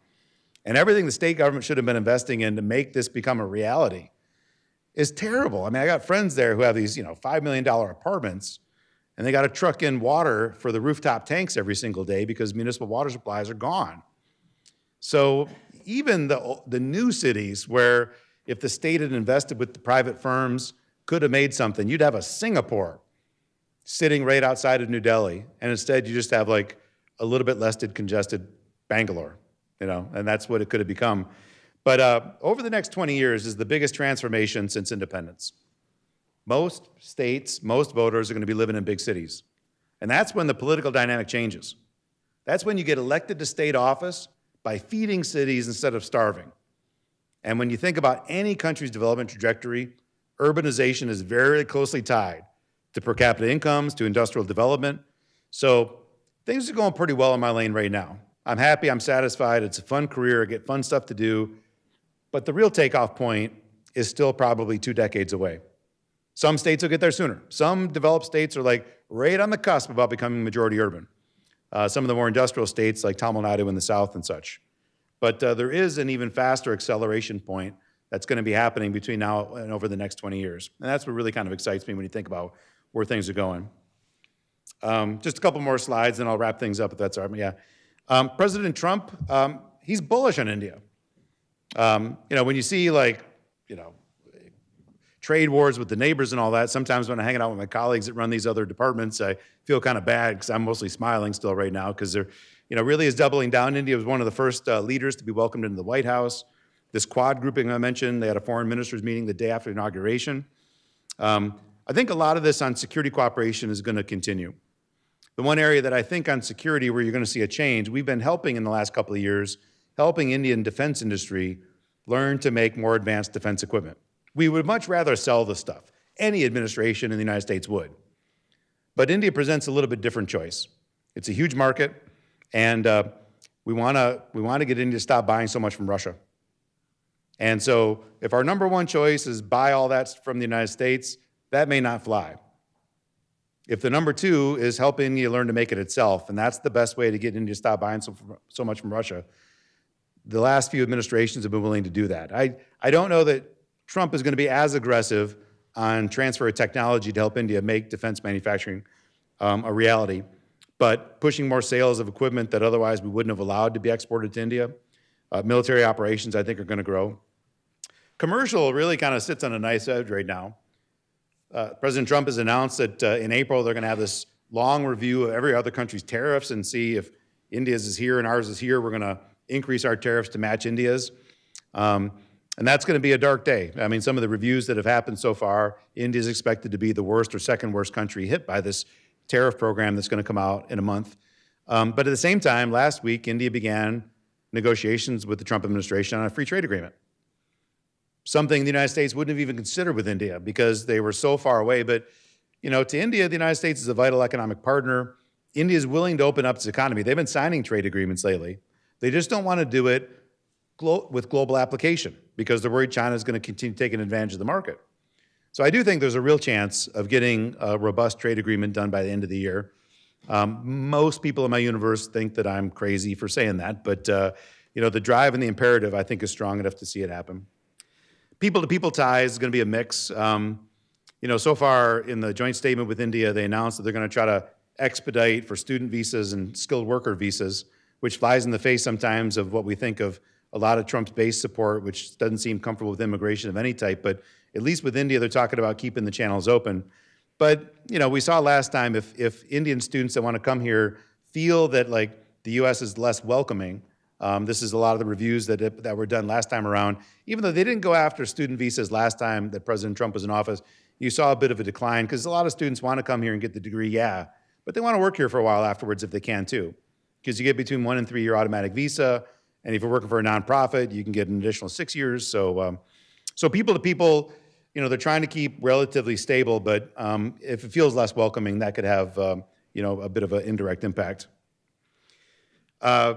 S1: and everything the state government should have been investing in to make this become a reality is terrible. I mean, I got friends there who have these, $5 million apartments, and they got to truck in water for the rooftop tanks every single day because municipal water supplies are gone. So even the new cities where if the state had invested with the private firms, could have made something, you'd have a Singapore sitting right outside of New Delhi. And instead you just have like a little bit less congested Bangalore, and that's what it could have become. But over the next 20 years is the biggest transformation since independence. Most states, most voters are going to be living in big cities. And that's when the political dynamic changes. That's when you get elected to state office by feeding cities instead of starving. And when you think about any country's development trajectory, urbanization is very closely tied to per capita incomes, to industrial development. So things are going pretty well in my lane right now. I'm happy, I'm satisfied, it's a fun career, I get fun stuff to do, but the real takeoff point is still probably 2 decades away. Some states will get there sooner. Some developed states are like right on the cusp about becoming majority urban. Some of the more industrial states like Tamil Nadu in the south and such. But there is an even faster acceleration point that's going to be happening between now and over the next 20 years. And that's what really kind of excites me when you think about where things are going. Just a couple more slides, and I'll wrap things up if that's all right. Yeah. President Trump, he's bullish on India. When you see trade wars with the neighbors and all that, sometimes when I'm hanging out with my colleagues that run these other departments, I feel kind of bad because I'm mostly smiling still right now because they're, really is doubling down. India was one of the first leaders to be welcomed into the White House. This Quad grouping I mentioned, they had a foreign ministers meeting the day after inauguration. I think a lot of this on security cooperation is going to continue. The one area that I think on security where you're going to see a change, we've been helping in the last couple of years, helping Indian defense industry learn to make more advanced defense equipment. We would much rather sell the stuff. Any administration in the United States would. But India presents a little bit different choice. It's a huge market, and we want to get India to stop buying so much from Russia. And so if our number one choice is buy all that from the United States, that may not fly. If the number two is help India learn to make it itself, and that's the best way to get India to stop buying so much from Russia, the last few administrations have been willing to do that. I don't know that Trump is going to be as aggressive on transfer of technology to help India make defense manufacturing a reality, but pushing more sales of equipment that otherwise we wouldn't have allowed to be exported to India. Military operations, I think, are going to grow. Commercial really kind of sits on a nice edge right now. President Trump has announced that in April they're going to have this long review of every other country's tariffs and see if India's is here and ours is here. We're going to increase our tariffs to match India's. And that's going to be a dark day. I mean, some of the reviews that have happened so far, India is expected to be the worst or second worst country hit by this tariff program that's going to come out in a month. But at the same time, last week, India began negotiations with the Trump administration on a free trade agreement. Something the United States wouldn't have even considered with India because they were so far away. But, to India, the United States is a vital economic partner. India is willing to open up its economy. They've been signing trade agreements lately. They just don't want to do it with global application because they're worried China is going to continue taking advantage of the market. So I do think there's a real chance of getting a robust trade agreement done by the end of the year. Most people in my universe think that I'm crazy for saying that, but the drive and the imperative I think is strong enough to see it happen. People-to-people ties is going to be a mix. So far in the joint statement with India, they announced that they're going to try to expedite for student visas and skilled worker visas, which flies in the face sometimes of what we think of a lot of Trump's base support, which doesn't seem comfortable with immigration of any type. But at least with India, they're talking about keeping the channels open. But, we saw last time if Indian students that want to come here feel that the U.S. is less welcoming, this is a lot of the reviews that were done last time around. Even though they didn't go after student visas last time that President Trump was in office, you saw a bit of a decline because a lot of students want to come here and get the degree, but they want to work here for a while afterwards if they can too. Because you get between 1 and 3 year automatic visa, and if you're working for a nonprofit, you can get an additional 6 years. So people to people, they're trying to keep relatively stable, but if it feels less welcoming, that could have a bit of an indirect impact. A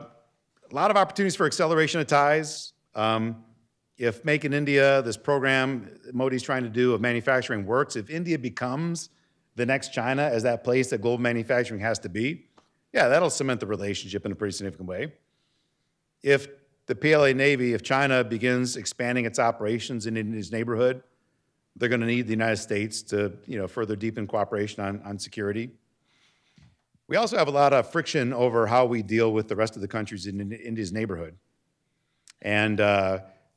S1: lot of opportunities for acceleration of ties. If Make in India, this program Modi's trying to do of manufacturing works, if India becomes the next China as that place that global manufacturing has to be, yeah, that'll cement the relationship in a pretty significant way. If the PLA Navy, if China begins expanding its operations in India's neighborhood, they're going to need the United States to, further deepen cooperation on security. We also have a lot of friction over how we deal with the rest of the countries in India's neighborhood. And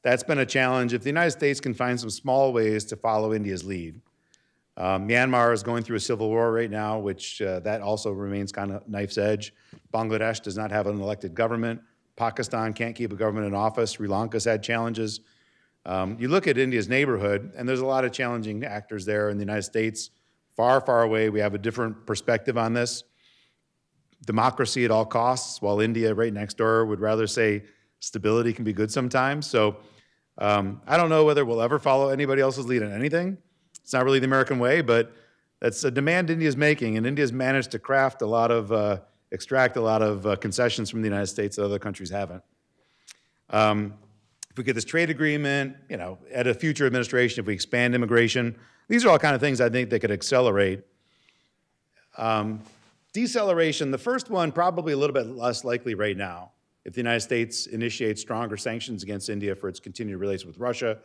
S1: that's been a challenge. If the United States can find some small ways to follow India's lead. Myanmar is going through a civil war right now, which that also remains kind of knife's edge. Bangladesh does not have an elected government. Pakistan can't keep a government in office. Sri Lanka's had challenges. You look at India's neighborhood, and there's a lot of challenging actors there. In the United States, far, far away, we have a different perspective on this. Democracy at all costs, while India, right next door, would rather say stability can be good sometimes. So I don't know whether we'll ever follow anybody else's lead on anything. It's not really the American way, but that's a demand India's making, and India's managed to craft a lot of, extract a lot of concessions from the United States that other countries haven't. If we get this trade agreement, at a future administration, if we expand immigration, these are all kind of things I think that could accelerate. Deceleration, the first one probably a little bit less likely right now. If the United States initiates stronger sanctions against India for its continued relations with Russia.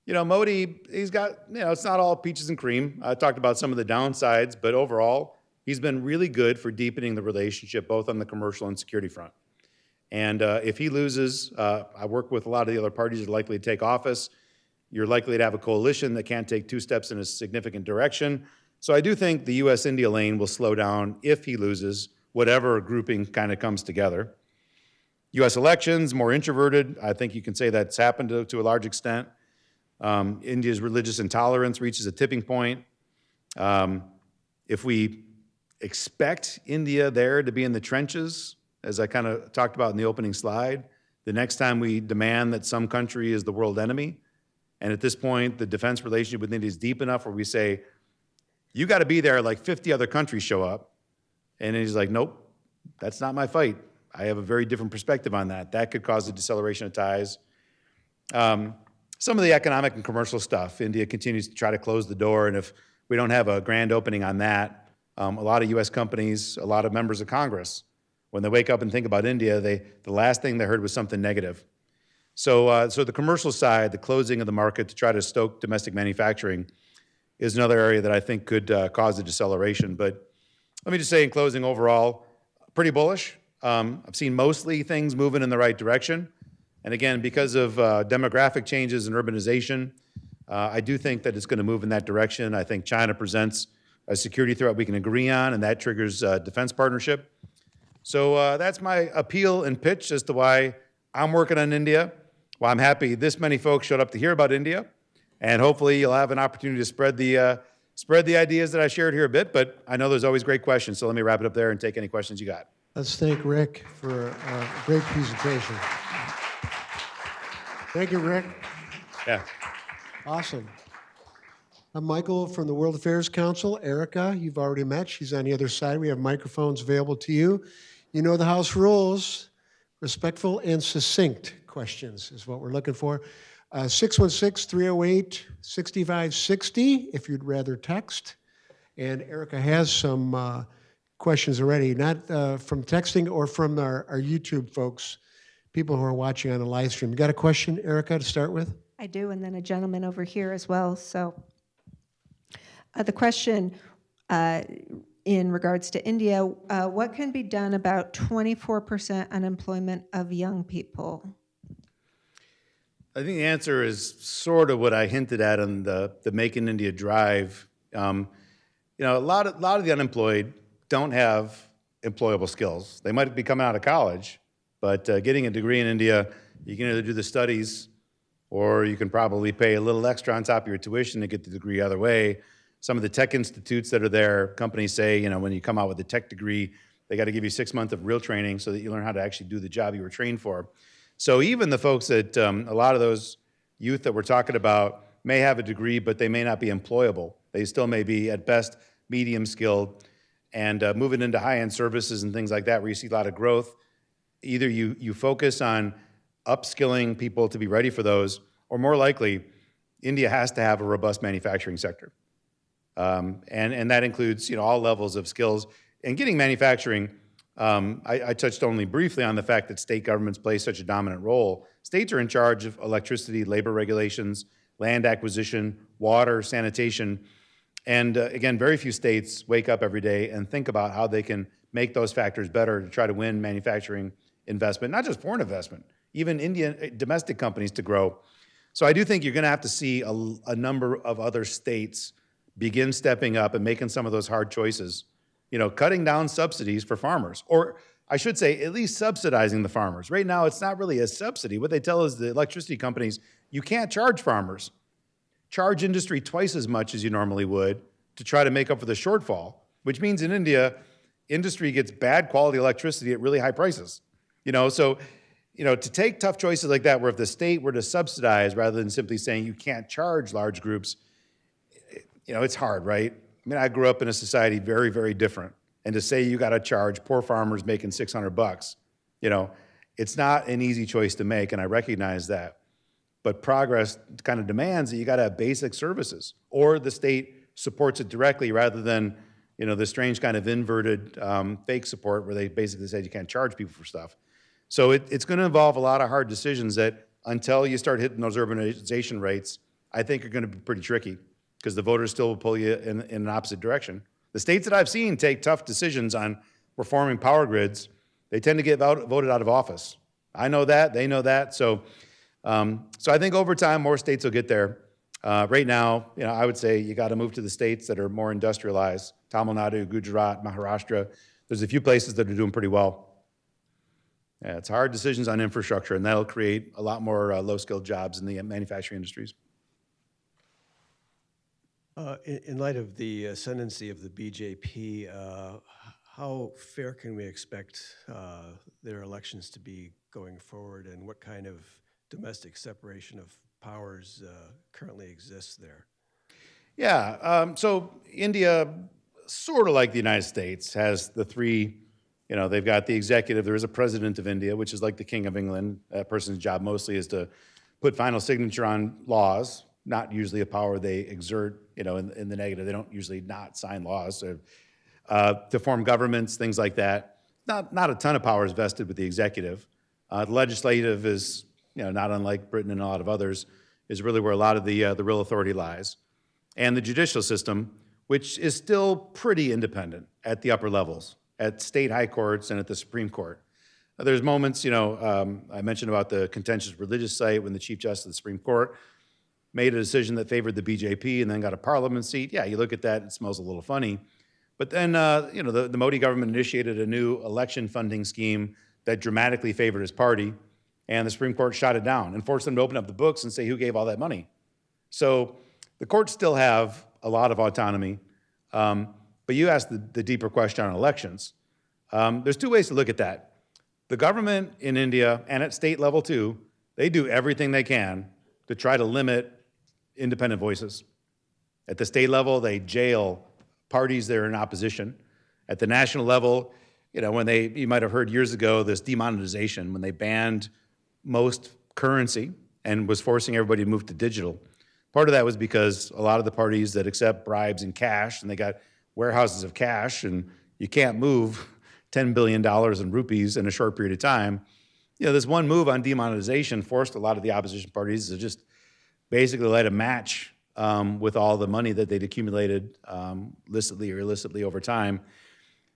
S1: Modi, he's got, it's not all peaches and cream. I talked about some of the downsides, but overall, he's been really good for deepening the relationship, both on the commercial and security front. And if he loses, I work with a lot of the other parties that are likely to take office. You're likely to have a coalition that can't take two steps in a significant direction. So I do think the U.S.-India lane will slow down if he loses, whatever grouping kind of comes together. U.S. elections, more introverted. I think you can say that's happened to a large extent. India's religious intolerance reaches a tipping point. If we expect India there to be in the trenches, as I kind of talked about in the opening slide, the next time we demand that some country is the world enemy, and at this point, the defense relationship with India is deep enough where we say, you got to be there like 50 other countries show up. And he's like, nope, that's not my fight. I have a very different perspective on that. That could cause a deceleration of ties. Some of the economic and commercial stuff, India continues to try to close the door, and if we don't have a grand opening on that, a lot of U.S. companies, a lot of members of Congress, when they wake up and think about India, the last thing they heard was something negative. So the commercial side, the closing of the market to try to stoke domestic manufacturing is another area that I think could cause a deceleration. But let me just say in closing, overall, pretty bullish. I've seen mostly things moving in the right direction. And again, because of demographic changes and urbanization, I do think that it's going to move in that direction. I think China presents a security threat we can agree on, and that triggers defense partnership. So that's my appeal and pitch as to why I'm working on India, why I'm happy this many folks showed up to hear about India, and hopefully you'll have an opportunity to spread the ideas that I shared here a bit, but I know there's always great questions, so let me wrap it up there and take any questions you got.
S2: Let's thank Rick for a great presentation. Thank you, Rick.
S1: Yeah.
S2: Awesome. I'm Michael from the World Affairs Council. Erica, you've already met. She's on the other side. We have microphones available to you. You know the House rules. Respectful and succinct questions is what we're looking for. 616-308-6560 if you'd rather text. And Erica has some questions already, not from texting or from our YouTube folks, people who are watching on the live stream. You got a question, Erica, to start with?
S3: I do, and then a gentleman over here as well. So the question in regards to India, what can be done about 24% unemployment of young people?
S1: I think the answer is sort of what I hinted at on the Make in India drive. A lot of the unemployed don't have employable skills. They might be coming out of college, but getting a degree in India, you can either do the studies or you can probably pay a little extra on top of your tuition to get the degree either way. Some of the tech institutes that are there, companies say, when you come out with a tech degree, they got to give you 6 months of real training so that you learn how to actually do the job you were trained for. So even the folks that, a lot of those youth that we're talking about may have a degree, but they may not be employable. They still may be, at best, medium skilled. And moving into high-end services and things like that where you see a lot of growth, either you focus on upskilling people to be ready for those, or more likely, India has to have a robust manufacturing sector. And that includes, all levels of skills. And getting manufacturing, I touched only briefly on the fact that state governments play such a dominant role. States are in charge of electricity, labor regulations, land acquisition, water, sanitation. And again, very few states wake up every day and think about how they can make those factors better to try to win manufacturing investment, not just foreign investment, even Indian domestic companies to grow. So I do think you're going to have to see a number of other states begin stepping up and making some of those hard choices, cutting down subsidies for farmers, or I should say at least subsidizing the farmers. Right now, it's not really a subsidy. What they tell is the electricity companies, you can't charge farmers. Charge industry twice as much as you normally would to try to make up for the shortfall, which means in India, industry gets bad quality electricity at really high prices. To take tough choices like that, where if the state were to subsidize rather than simply saying you can't charge large groups, it's hard, right? I mean, I grew up in a society very, very different. And to say you got to charge poor farmers making $600, it's not an easy choice to make, and I recognize that. But progress kind of demands that you got to have basic services, or the state supports it directly rather than, the strange kind of inverted fake support where they basically said you can't charge people for stuff. So it's going to involve a lot of hard decisions that, until you start hitting those urbanization rates, I think are going to be pretty tricky, because the voters still will pull you in an opposite direction. The states that I've seen take tough decisions on reforming power grids, they tend to get voted out of office. I know that, they know that. So I think over time, more states will get there. Right now, I would say you got to move to the states that are more industrialized: Tamil Nadu, Gujarat, Maharashtra. There's a few places that are doing pretty well. Yeah, it's hard decisions on infrastructure, and that'll create a lot more low-skilled jobs in the manufacturing industries.
S4: In light of the ascendancy of the BJP, how fair can we expect their elections to be going forward, and what kind of domestic separation of powers currently exists there?
S1: Yeah, so India, sort of like the United States, has the three, they've got the executive, there is a president of India, which is like the King of England. That person's job mostly is to put final signature on laws, not usually a power they exert, in the negative. They don't usually not sign laws, or, to form governments, things like that. Not a ton of power is vested with the executive. The legislative is, not unlike Britain and a lot of others, is really where a lot of the real authority lies. And the judicial system, which is still pretty independent at the upper levels, at state high courts and at the Supreme Court. There's moments, I mentioned about the contentious religious site when the Chief Justice of the Supreme Court made a decision that favored the BJP and then got a parliament seat. Yeah, you look at that, it smells a little funny. But then, the Modi government initiated a new election funding scheme that dramatically favored his party, and the Supreme Court shot it down and forced them to open up the books and say who gave all that money. So the courts still have a lot of autonomy, but you asked the deeper question on elections. There's two ways to look at that. The government in India, and at state level too, they do everything they can to try to limit independent voices. At the state level, they jail parties that are in opposition. At the national level, you might have heard years ago this demonetization, when they banned most currency and was forcing everybody to move to digital. Part of that was because a lot of the parties that accept bribes in cash, and they got warehouses of cash, and you can't move $10 billion in rupees in a short period of time. This one move on demonetization forced a lot of the opposition parties to just basically let a match with all the money that they'd accumulated licitly or illicitly over time.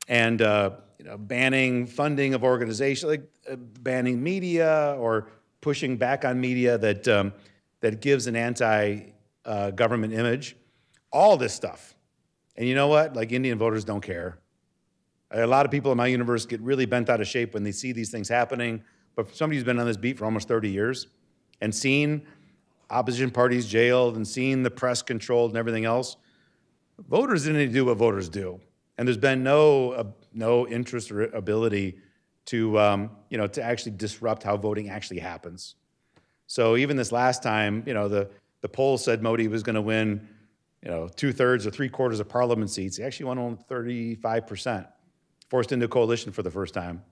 S1: And banning funding of organizations, like banning media or pushing back on media that gives an anti-government image, all this stuff. And you know what? Like, Indian voters don't care. A lot of people in my universe get really bent out of shape when they see these things happening. But for somebody who's been on this beat for almost 30 years and seen opposition parties jailed and seen the press controlled and everything else, voters didn't do what voters do. And there's been no interest or ability to actually disrupt how voting actually happens. So even this last time, the poll said Modi was going to win, 2/3 or 3/4 of parliament seats. He actually won only 35%, forced into a coalition for the first time.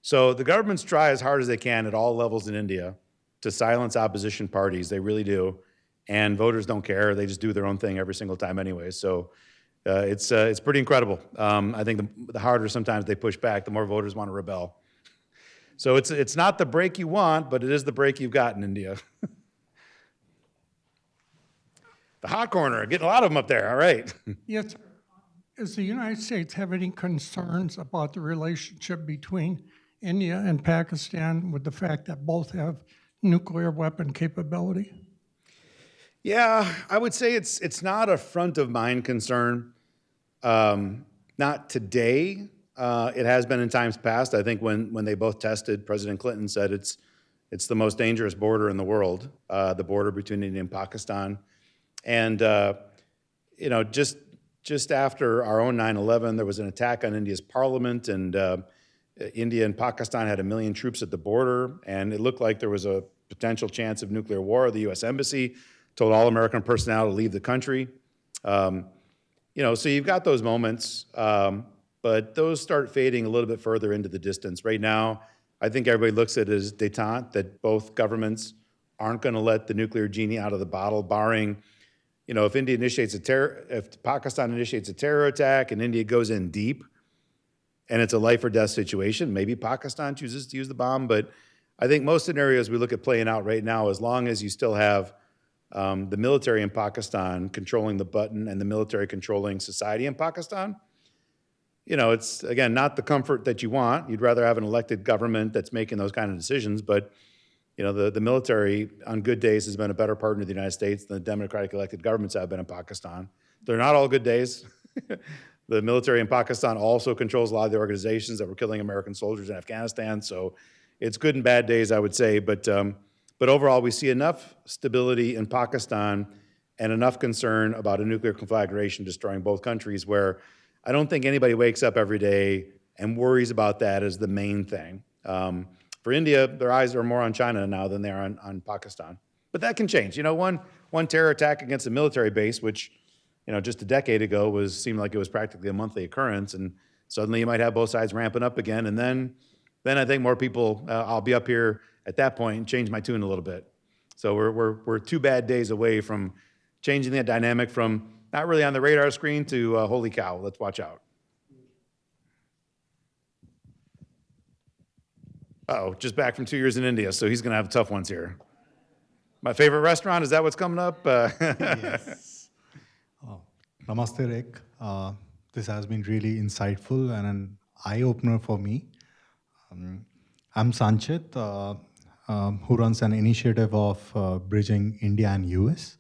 S1: So the governments try as hard as they can at all levels in India to silence opposition parties. They really do. And voters don't care. They just do their own thing every single time anyway. So it's pretty incredible. I think the harder sometimes they push back, the more voters want to rebel. So it's not the break you want, but it is the break you've got in India. The hot corner, getting a lot of them up there. All right.
S5: Yes, sir. Does the United States have any concerns about the relationship between India and Pakistan with the fact that both have nuclear weapon capability?
S1: Yeah, I would say it's not a front of mind concern. Not today. It has been in times past. I think when they both tested, President Clinton said it's the most dangerous border in the world, the border between India and Pakistan. And just after our own 9/11, there was an attack on India's parliament, and India and Pakistan had 1 million troops at the border, and it looked like there was a potential chance of nuclear war. The U.S. Embassy told all American personnel to leave the country. So you've got those moments, but those start fading a little bit further into the distance. Right now, I think everybody looks at it as détente, that both governments aren't going to let the nuclear genie out of the bottle, barring, if Pakistan initiates a terror attack and India goes in deep, and it's a life or death situation, maybe Pakistan chooses to use the bomb. But I think most scenarios we look at playing out right now, as long as you still have the military in Pakistan controlling the button and the military controlling society in Pakistan, it's, again, not the comfort that you want. You'd rather have an elected government that's making those kind of decisions. But, the military on good days has been a better partner to the United States than the democratic elected governments have been in Pakistan. They're not all good days. The military in Pakistan also controls a lot of the organizations that were killing American soldiers in Afghanistan. So it's good and bad days, I would say. But overall, we see enough stability in Pakistan and enough concern about a nuclear conflagration destroying both countries where I don't think anybody wakes up every day and worries about that as the main thing. For India, their eyes are more on China now than they are on Pakistan. But that can change. One terror attack against a military base, which just a decade ago seemed like it was practically a monthly occurrence, and suddenly you might have both sides ramping up again, and then I think more people, I'll be up here at that point and change my tune a little bit. So we're 2 bad days away from changing that dynamic from not really on the radar screen to holy cow, let's watch out. Uh-oh, just back from 2 years in India, so he's going to have tough ones here. My favorite restaurant, is that what's coming up?
S6: Yes. Namaste, Rick. This has been really insightful and an eye-opener for me. I'm Sanchit, who runs an initiative of bridging India and US.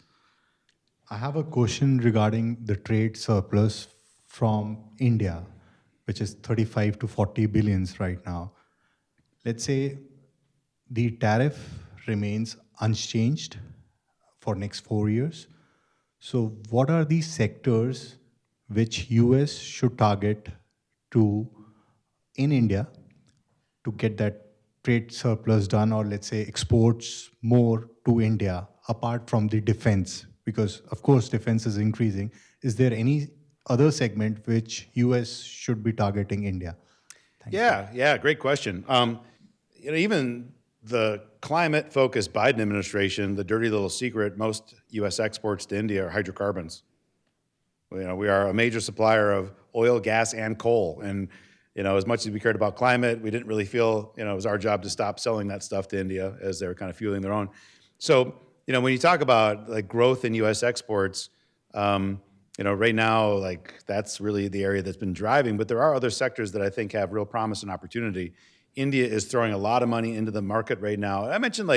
S6: I have a question regarding the trade surplus from India, which is 35 to 40 billions right now. Let's say the tariff remains unchanged for next 4 years. So what are the sectors which US should target in India to get that trade surplus done, or let's say exports more to India apart from the defense? Because of course defense is increasing. Is there any other segment which US should be targeting India? Thank you.
S1: Yeah, great question. Even the climate-focused Biden administration, the dirty little secret, most U.S. exports to India are hydrocarbons. We are a major supplier of oil, gas, and coal. And, as much as we cared about climate, we didn't really feel, it was our job to stop selling that stuff to India as they were kind of fueling their own. So, when you talk about growth in U.S. exports, right now, that's really the area that's been driving. But there are other sectors that I think have real promise and opportunity. India is throwing a lot of money into the market right now. I mentioned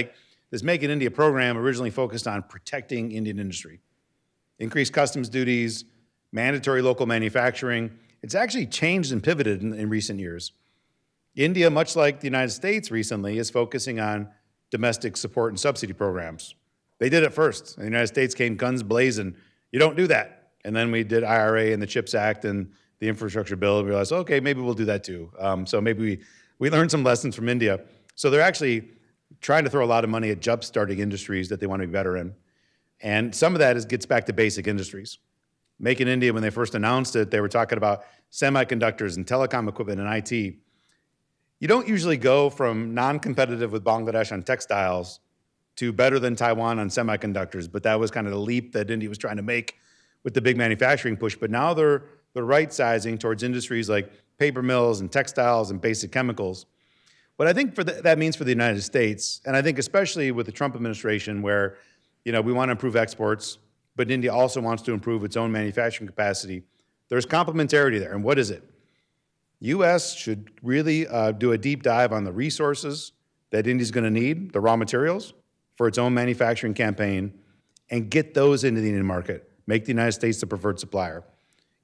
S1: this Make in India program originally focused on protecting Indian industry. Increased customs duties, mandatory local manufacturing. It's actually changed and pivoted in recent years. India, much like the United States recently, is focusing on domestic support and subsidy programs. They did it first. The United States came guns blazing. You don't do that. And then we did IRA and the CHIPS Act and the infrastructure bill and realized, okay, maybe we'll do that too. So maybe we learned some lessons from India. So they're actually trying to throw a lot of money at jump-starting industries that they want to be better in. And some of that gets back to basic industries. Make in India, when they first announced it, they were talking about semiconductors and telecom equipment and IT. you don't usually go from non-competitive with Bangladesh on textiles to better than Taiwan on semiconductors, but that was kind of the leap that India was trying to make with the big manufacturing push. But now they're right-sizing towards industries like paper mills and textiles and basic chemicals. What I think that means for the United States, and I think especially with the Trump administration where, we want to improve exports, but India also wants to improve its own manufacturing capacity, there's complementarity there. And what is it? U.S. should really do a deep dive on the resources that India's going to need, the raw materials, for its own manufacturing campaign, and get those into the Indian market. Make the United States the preferred supplier.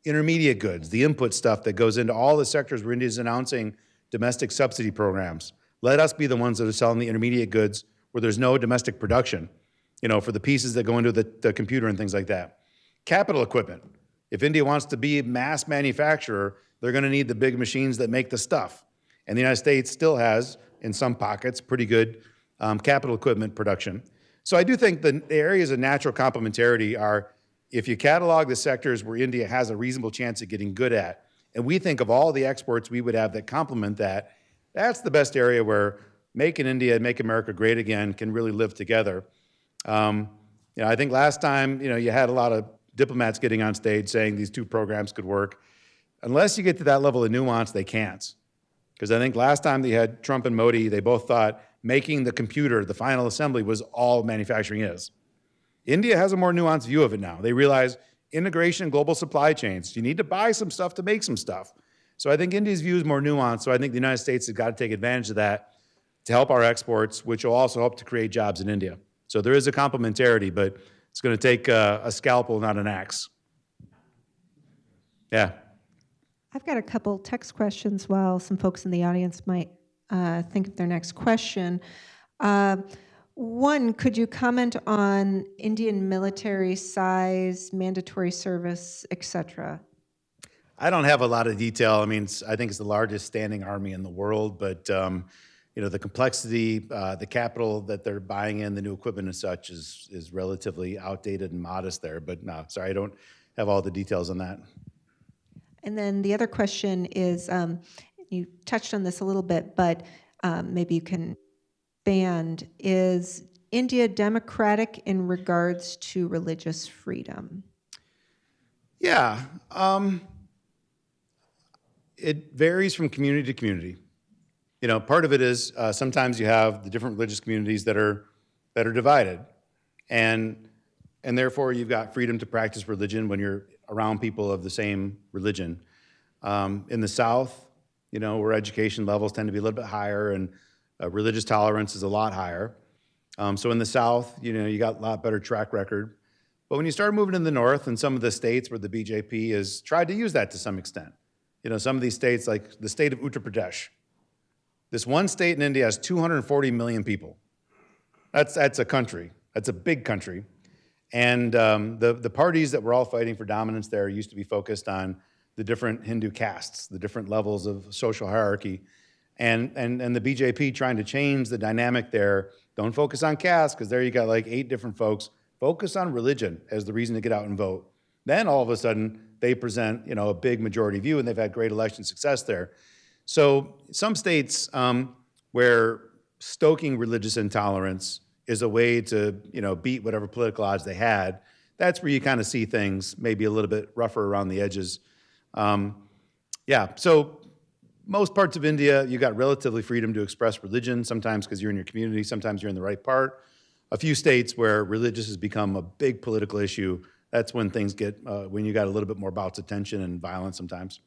S1: Intermediate goods, the input stuff that goes into all the sectors where India is announcing domestic subsidy programs. Let us be the ones that are selling the intermediate goods where there's no domestic production, for the pieces that go into the computer and things like that. Capital equipment. If India wants to be a mass manufacturer, they're going to need the big machines that make the stuff. And the United States still has, in some pockets, pretty good capital equipment production. So I do think the areas of natural complementarity are, if you catalog the sectors where India has a reasonable chance of getting good at, and we think of all the exports we would have that complement that, that's the best area where Make in India and Make America Great Again can really live together. I think last time, you had a lot of diplomats getting on stage saying these two programs could work. Unless you get to that level of nuance, they can't. Because I think last time they had Trump and Modi, they both thought making the computer, the final assembly, was all manufacturing is. India has a more nuanced view of it now. They realize integration, global supply chains. You need to buy some stuff to make some stuff. So I think India's view is more nuanced. So I think the United States has got to take advantage of that to help our exports, which will also help to create jobs in India. So there is a complementarity, but it's going to take a scalpel, not an axe. Yeah.
S3: I've got a couple text questions while some folks in the audience might think of their next question. One, could you comment on Indian military size, mandatory service, et cetera?
S1: I don't have a lot of detail. I mean, I think it's the largest standing army in the world, but the complexity, the capital that they're buying in, the new equipment and such is relatively outdated and modest there. But no, sorry, I don't have all the details on that.
S3: And then the other question is, you touched on this a little bit, but maybe you can expand. Is India democratic in regards to religious freedom?
S1: Yeah. It varies from community to community. Part of it is sometimes you have the different religious communities that are divided, and therefore you've got freedom to practice religion when you're around people of the same religion. In the South, where education levels tend to be a little bit higher and religious tolerance is a lot higher. So in the South, you got a lot better track record. But when you start moving in the North and some of the states where the BJP has tried to use that to some extent, some of these states, like the state of Uttar Pradesh, this one state in India has 240 million people. That's a country. That's a big country. And the parties that were all fighting for dominance there used to be focused on the different Hindu castes, the different levels of social hierarchy. And the BJP trying to change the dynamic there. Don't focus on caste, because there you got like 8 different folks. Focus on religion as the reason to get out and vote. Then all of a sudden, they present a big majority view, and they've had great election success there. So some states where stoking religious intolerance is a way to beat whatever political odds they had, that's where you kind of see things maybe a little bit rougher around the edges. So most parts of India, you got relatively freedom to express religion, sometimes because you're in your community, sometimes you're in the right part. A few states where religious has become a big political issue, that's when things get, when you got a little bit more bouts of tension and violence sometimes.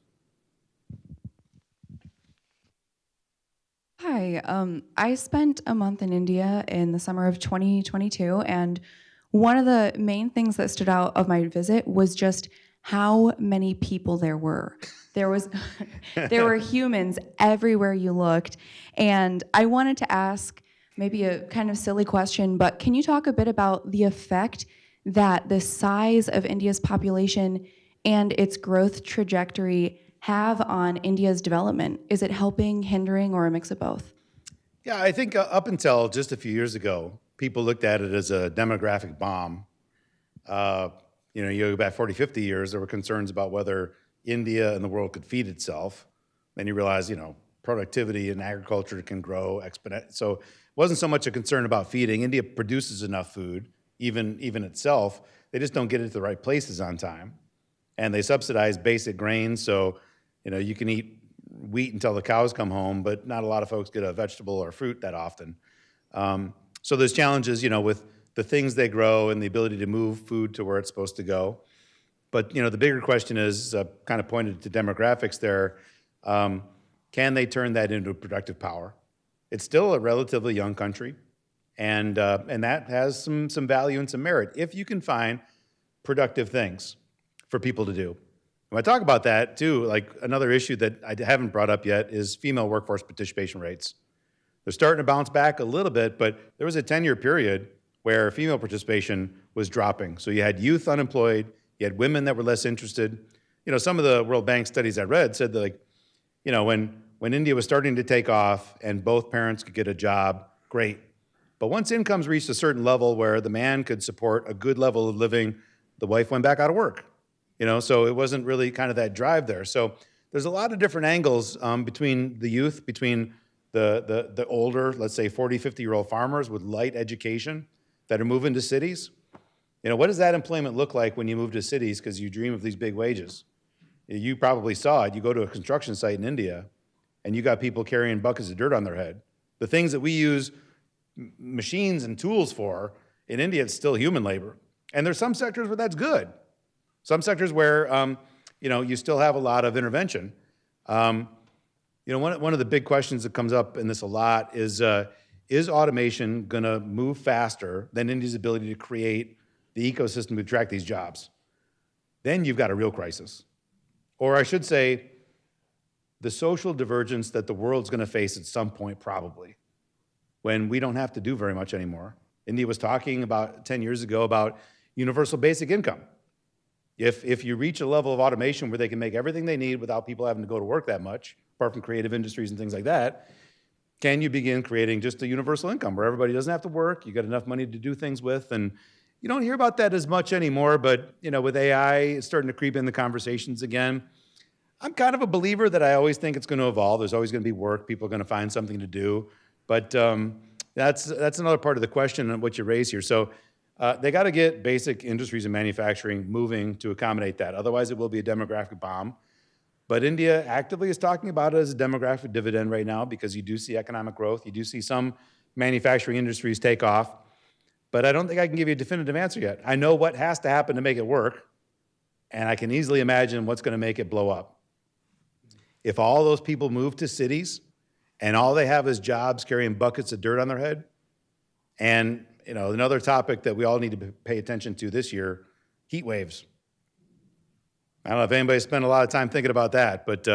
S7: Hi, I spent a month in India in the summer of 2022, and one of the main things that stood out of my visit was just how many people there were. There were humans everywhere you looked, and I wanted to ask maybe a kind of silly question, but can you talk a bit about the effect that the size of India's population and its growth trajectory have on India's development? Is it helping, hindering, or a mix of both?
S1: Yeah, I think up until just a few years ago, people looked at it as a demographic bomb. You go back 40, 50 years, there were concerns about whether India and the world could feed itself. Then you realize, productivity in agriculture can grow exponentially. So it wasn't so much a concern about feeding. India produces enough food, even itself. They just don't get it to the right places on time. And they subsidize basic grains, so you can eat wheat until the cows come home, but not a lot of folks get a vegetable or fruit that often. So there's challenges, with the things they grow and the ability to move food to where it's supposed to go. But the bigger question is kind of pointed to demographics there. Can they turn that into productive power? It's still a relatively young country, and that has some value and some merit if you can find productive things for people to do. When I talk about that too, like another issue that I haven't brought up yet is female workforce participation rates. They're starting to bounce back a little bit, but there was a 10-year period where female participation was dropping. So you had youth unemployed, you had women that were less interested. Some of the World Bank studies I read said that, when India was starting to take off and both parents could get a job, great. But once incomes reached a certain level where the man could support a good level of living, the wife went back out of work. So it wasn't really kind of that drive there. So there's a lot of different angles between the youth, between the older, let's say 40, 50-year-old farmers with light education that are moving to cities. What does that employment look like when you move to cities because you dream of these big wages? You probably saw it. You go to a construction site in India, and you got people carrying buckets of dirt on their head. The things that we use machines and tools for, in India, it's still human labor. And there's some sectors where that's good. Some sectors where, you still have a lot of intervention. One of the big questions that comes up in this a lot is automation going to move faster than India's ability to create the ecosystem to attract these jobs? Then you've got a real crisis. Or I should say, the social divergence that the world's going to face at some point, probably, when we don't have to do very much anymore. India was talking about 10 years ago about universal basic income. If you reach a level of automation where they can make everything they need without people having to go to work that much, apart from creative industries and things like that, can you begin creating just a universal income where everybody doesn't have to work, you got enough money to do things with, and you don't hear about that as much anymore, but with AI, it's starting to creep in the conversations again. I'm kind of a believer that I always think it's going to evolve. There's always going to be work. People are going to find something to do. But that's another part of the question and what you raise here. So they got to get basic industries and manufacturing moving to accommodate that. Otherwise, it will be a demographic bomb. But India actively is talking about it as a demographic dividend right now because you do see economic growth. You do see some manufacturing industries take off. But I don't think I can give you a definitive answer yet. I know what has to happen to make it work, and I can easily imagine what's going to make it blow up. If all those people move to cities and all they have is jobs carrying buckets of dirt on their head, and another topic that we all need to pay attention to this year, heat waves. I don't know if anybody spent a lot of time thinking about that, but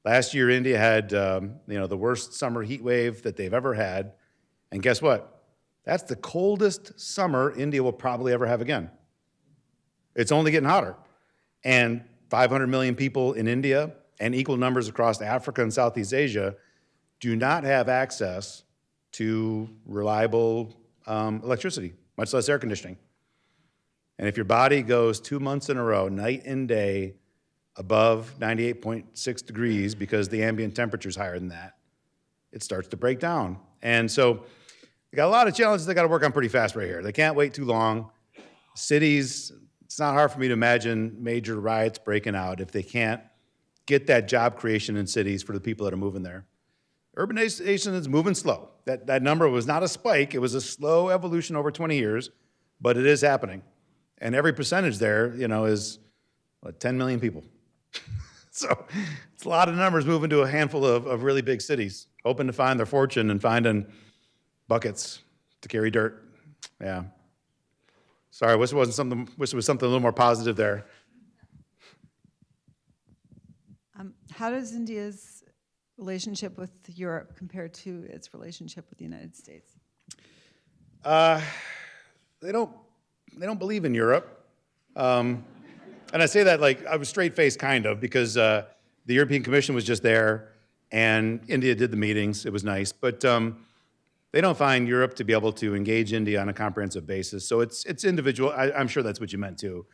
S1: last year India had the worst summer heat wave that they've ever had, and guess what? That's the coldest summer India will probably ever have again. It's only getting hotter, and 500 million people in India and equal numbers across Africa and Southeast Asia do not have access to reliable electricity, much less air conditioning. And if your body goes 2 months in a row, night and day, above 98.6 degrees because the ambient temperature is higher than that, it starts to break down. And so they got a lot of challenges they got to work on pretty fast right here. They can't wait too long. Cities, it's not hard for me to imagine major riots breaking out if they can't get that job creation in cities for the people that are moving there. Urbanization is moving slow. That number was not a spike. It was a slow evolution over 20 years, but it is happening. And every percentage there, is 10 million people. So it's a lot of numbers moving to a handful of really big cities, hoping to find their fortune and finding buckets to carry dirt. Yeah. Sorry, wish it was something a little more positive there.
S8: How does India's relationship with Europe compare to its relationship with the United States?
S1: They don't believe in Europe. And I say that like I was straight-faced kind of because the European Commission was just there and India did the meetings. It was nice. But they don't find Europe to be able to engage India on a comprehensive basis. So it's individual. I'm sure that's what you meant too.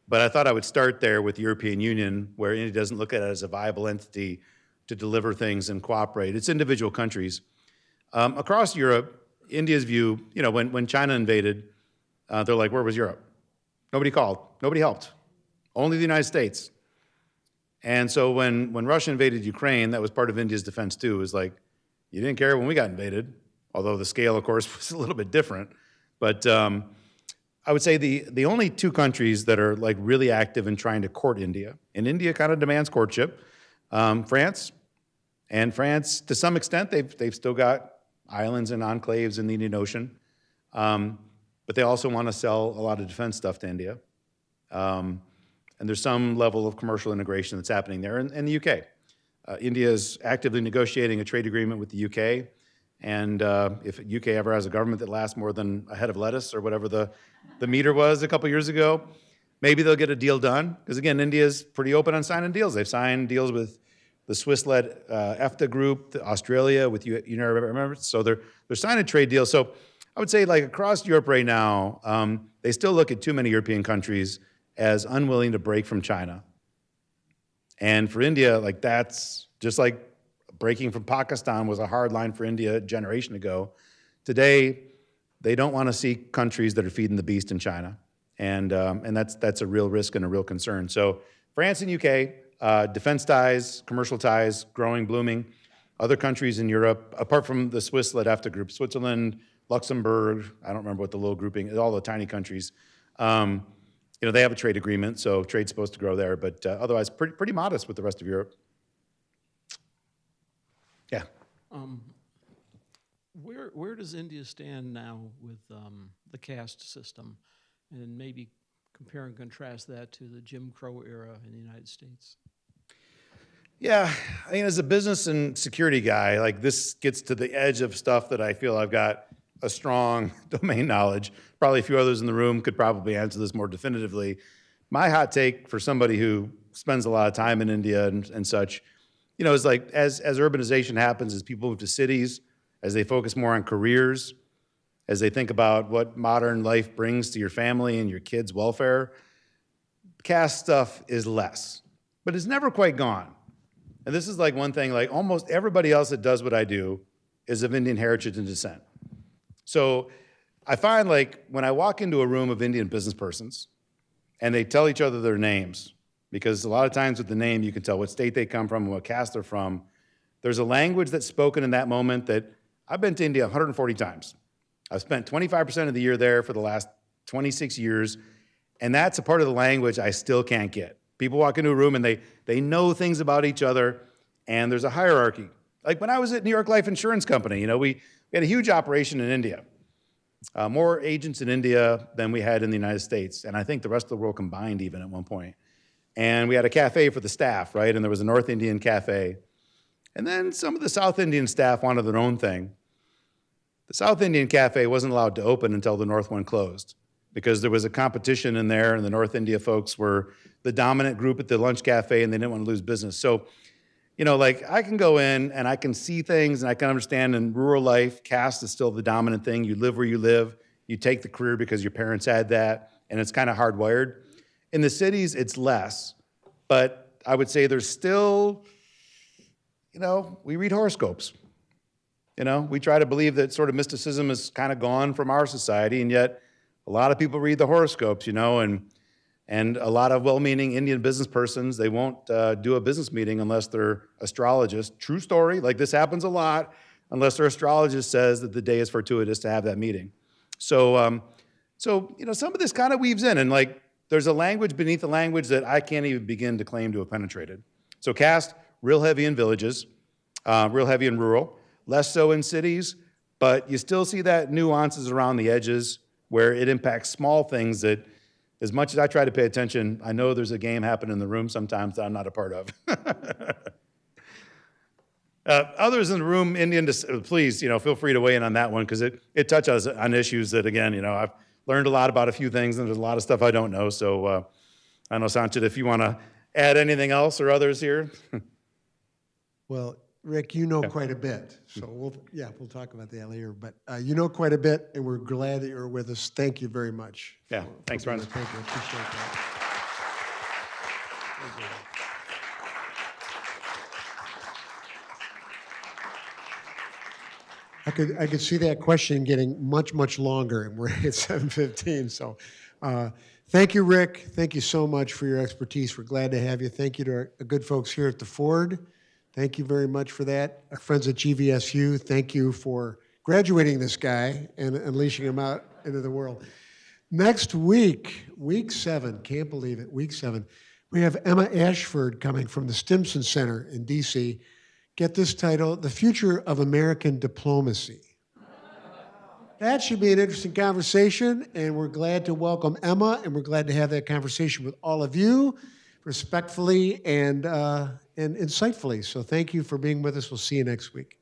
S1: But I thought I would start there with the European Union, where India doesn't look at it as a viable entity to deliver things and cooperate. It's individual countries. Across Europe, India's view, when China invaded, they're like, where was Europe? Nobody called, nobody helped, only the United States. And so when Russia invaded Ukraine, that was part of India's defense too. It was like, you didn't care when we got invaded, although the scale, of course, was a little bit different. But I would say the only two countries that are like really active in trying to court India, and India kind of demands courtship, France. And France, to some extent, they've still got islands and enclaves in the Indian Ocean. But they also want to sell a lot of defense stuff to India. And there's some level of commercial integration that's happening there. And the UK. India is actively negotiating a trade agreement with the UK. And if UK ever has a government that lasts more than a head of lettuce or whatever the meter was a couple years ago, maybe they'll get a deal done. Because again, India's pretty open on signing deals. They've signed deals with the Swiss-led EFTA group, Australia with United Arab Emirates. So they're signing trade deals. So I would say like across Europe right now, they still look at too many European countries as unwilling to break from China. And for India, like that's just like breaking from Pakistan was a hard line for India a generation ago. Today, they don't want to see countries that are feeding the beast in China. And that's a real risk and a real concern. So France and UK, defense ties, commercial ties, growing, blooming. Other countries in Europe, apart from the Swiss-led EFTA group, Switzerland, Luxembourg, I don't remember what the little grouping, all the tiny countries, they have a trade agreement, so trade's supposed to grow there, but otherwise pretty modest with the rest of Europe. Yeah.
S9: Where does India stand now with the caste system, and maybe compare and contrast that to the Jim Crow era in the United States?
S1: Yeah, I mean, as a business and security guy, like this gets to the edge of stuff that I feel I've got a strong domain knowledge. Probably a few others in the room could probably answer this more definitively. My hot take for somebody who spends a lot of time in India and such, is like as urbanization happens, as people move to cities, as they focus more on careers, as they think about what modern life brings to your family and your kids' welfare, caste stuff is less. But it's never quite gone. And this is like one thing, like almost everybody else that does what I do is of Indian heritage and descent. So I find like when I walk into a room of Indian business persons and they tell each other their names, because a lot of times with the name you can tell what state they come from and what caste they're from, there's a language that's spoken in that moment that I've been to India 140 times. I've spent 25% of the year there for the last 26 years, and that's a part of the language I still can't get. People walk into a room and they know things about each other, and there's a hierarchy. Like when I was at New York Life Insurance Company, we had a huge operation in India. More agents in India than we had in the United States, and I think the rest of the world combined even at one point. And we had a cafe for the staff, right? And there was a North Indian cafe. And then some of the South Indian staff wanted their own thing. The South Indian cafe wasn't allowed to open until the North one closed because there was a competition in there, and the North India folks were the dominant group at the lunch cafe, and they didn't want to lose business. So, like I can go in and I can see things and I can understand in rural life, caste is still the dominant thing. You live where you live. You take the career because your parents had that, and it's kind of hardwired. In the cities, it's less, but I would say there's still, we read horoscopes. We try to believe that sort of mysticism is kind of gone from our society, and yet a lot of people read the horoscopes, and a lot of well-meaning Indian business persons, they won't do a business meeting unless their astrologist, true story, like this happens a lot, unless their astrologist says that the day is fortuitous to have that meeting. So, some of this kind of weaves in, and like there's a language beneath the language that I can't even begin to claim to have penetrated. So caste, real heavy in villages, real heavy in rural, less so in cities, but you still see that nuances around the edges where it impacts small things that, as much as I try to pay attention, I know there's a game happening in the room sometimes that I'm not a part of. Others in the room, Indian, please, feel free to weigh in on that one because it touches on issues that, again, I've learned a lot about a few things and there's a lot of stuff I don't know. So I don't know, Sanchit, if you want to add anything else or others here.
S2: Well, Rick, quite a bit, so we'll talk about that later. But you know quite a bit, and we're glad that you're with us. Thank you very much.
S1: Yeah, thanks, Ron.
S2: Thank you. Appreciate that. I could see that question getting much, much longer, and we're at 7:15. So thank you, Rick. Thank you so much for your expertise. We're glad to have you. Thank you to our good folks here at the Ford. Thank you very much for that. Our friends at GVSU, thank you for graduating this guy and unleashing him out into the world. Next week, week 7, can't believe it, week 7, we have Emma Ashford coming from the Stimson Center in DC. Get this title, The Future of American Diplomacy. That should be an interesting conversation, and we're glad to welcome Emma, and we're glad to have that conversation with all of you, respectfully and insightfully. So thank you for being with us. We'll see you next week.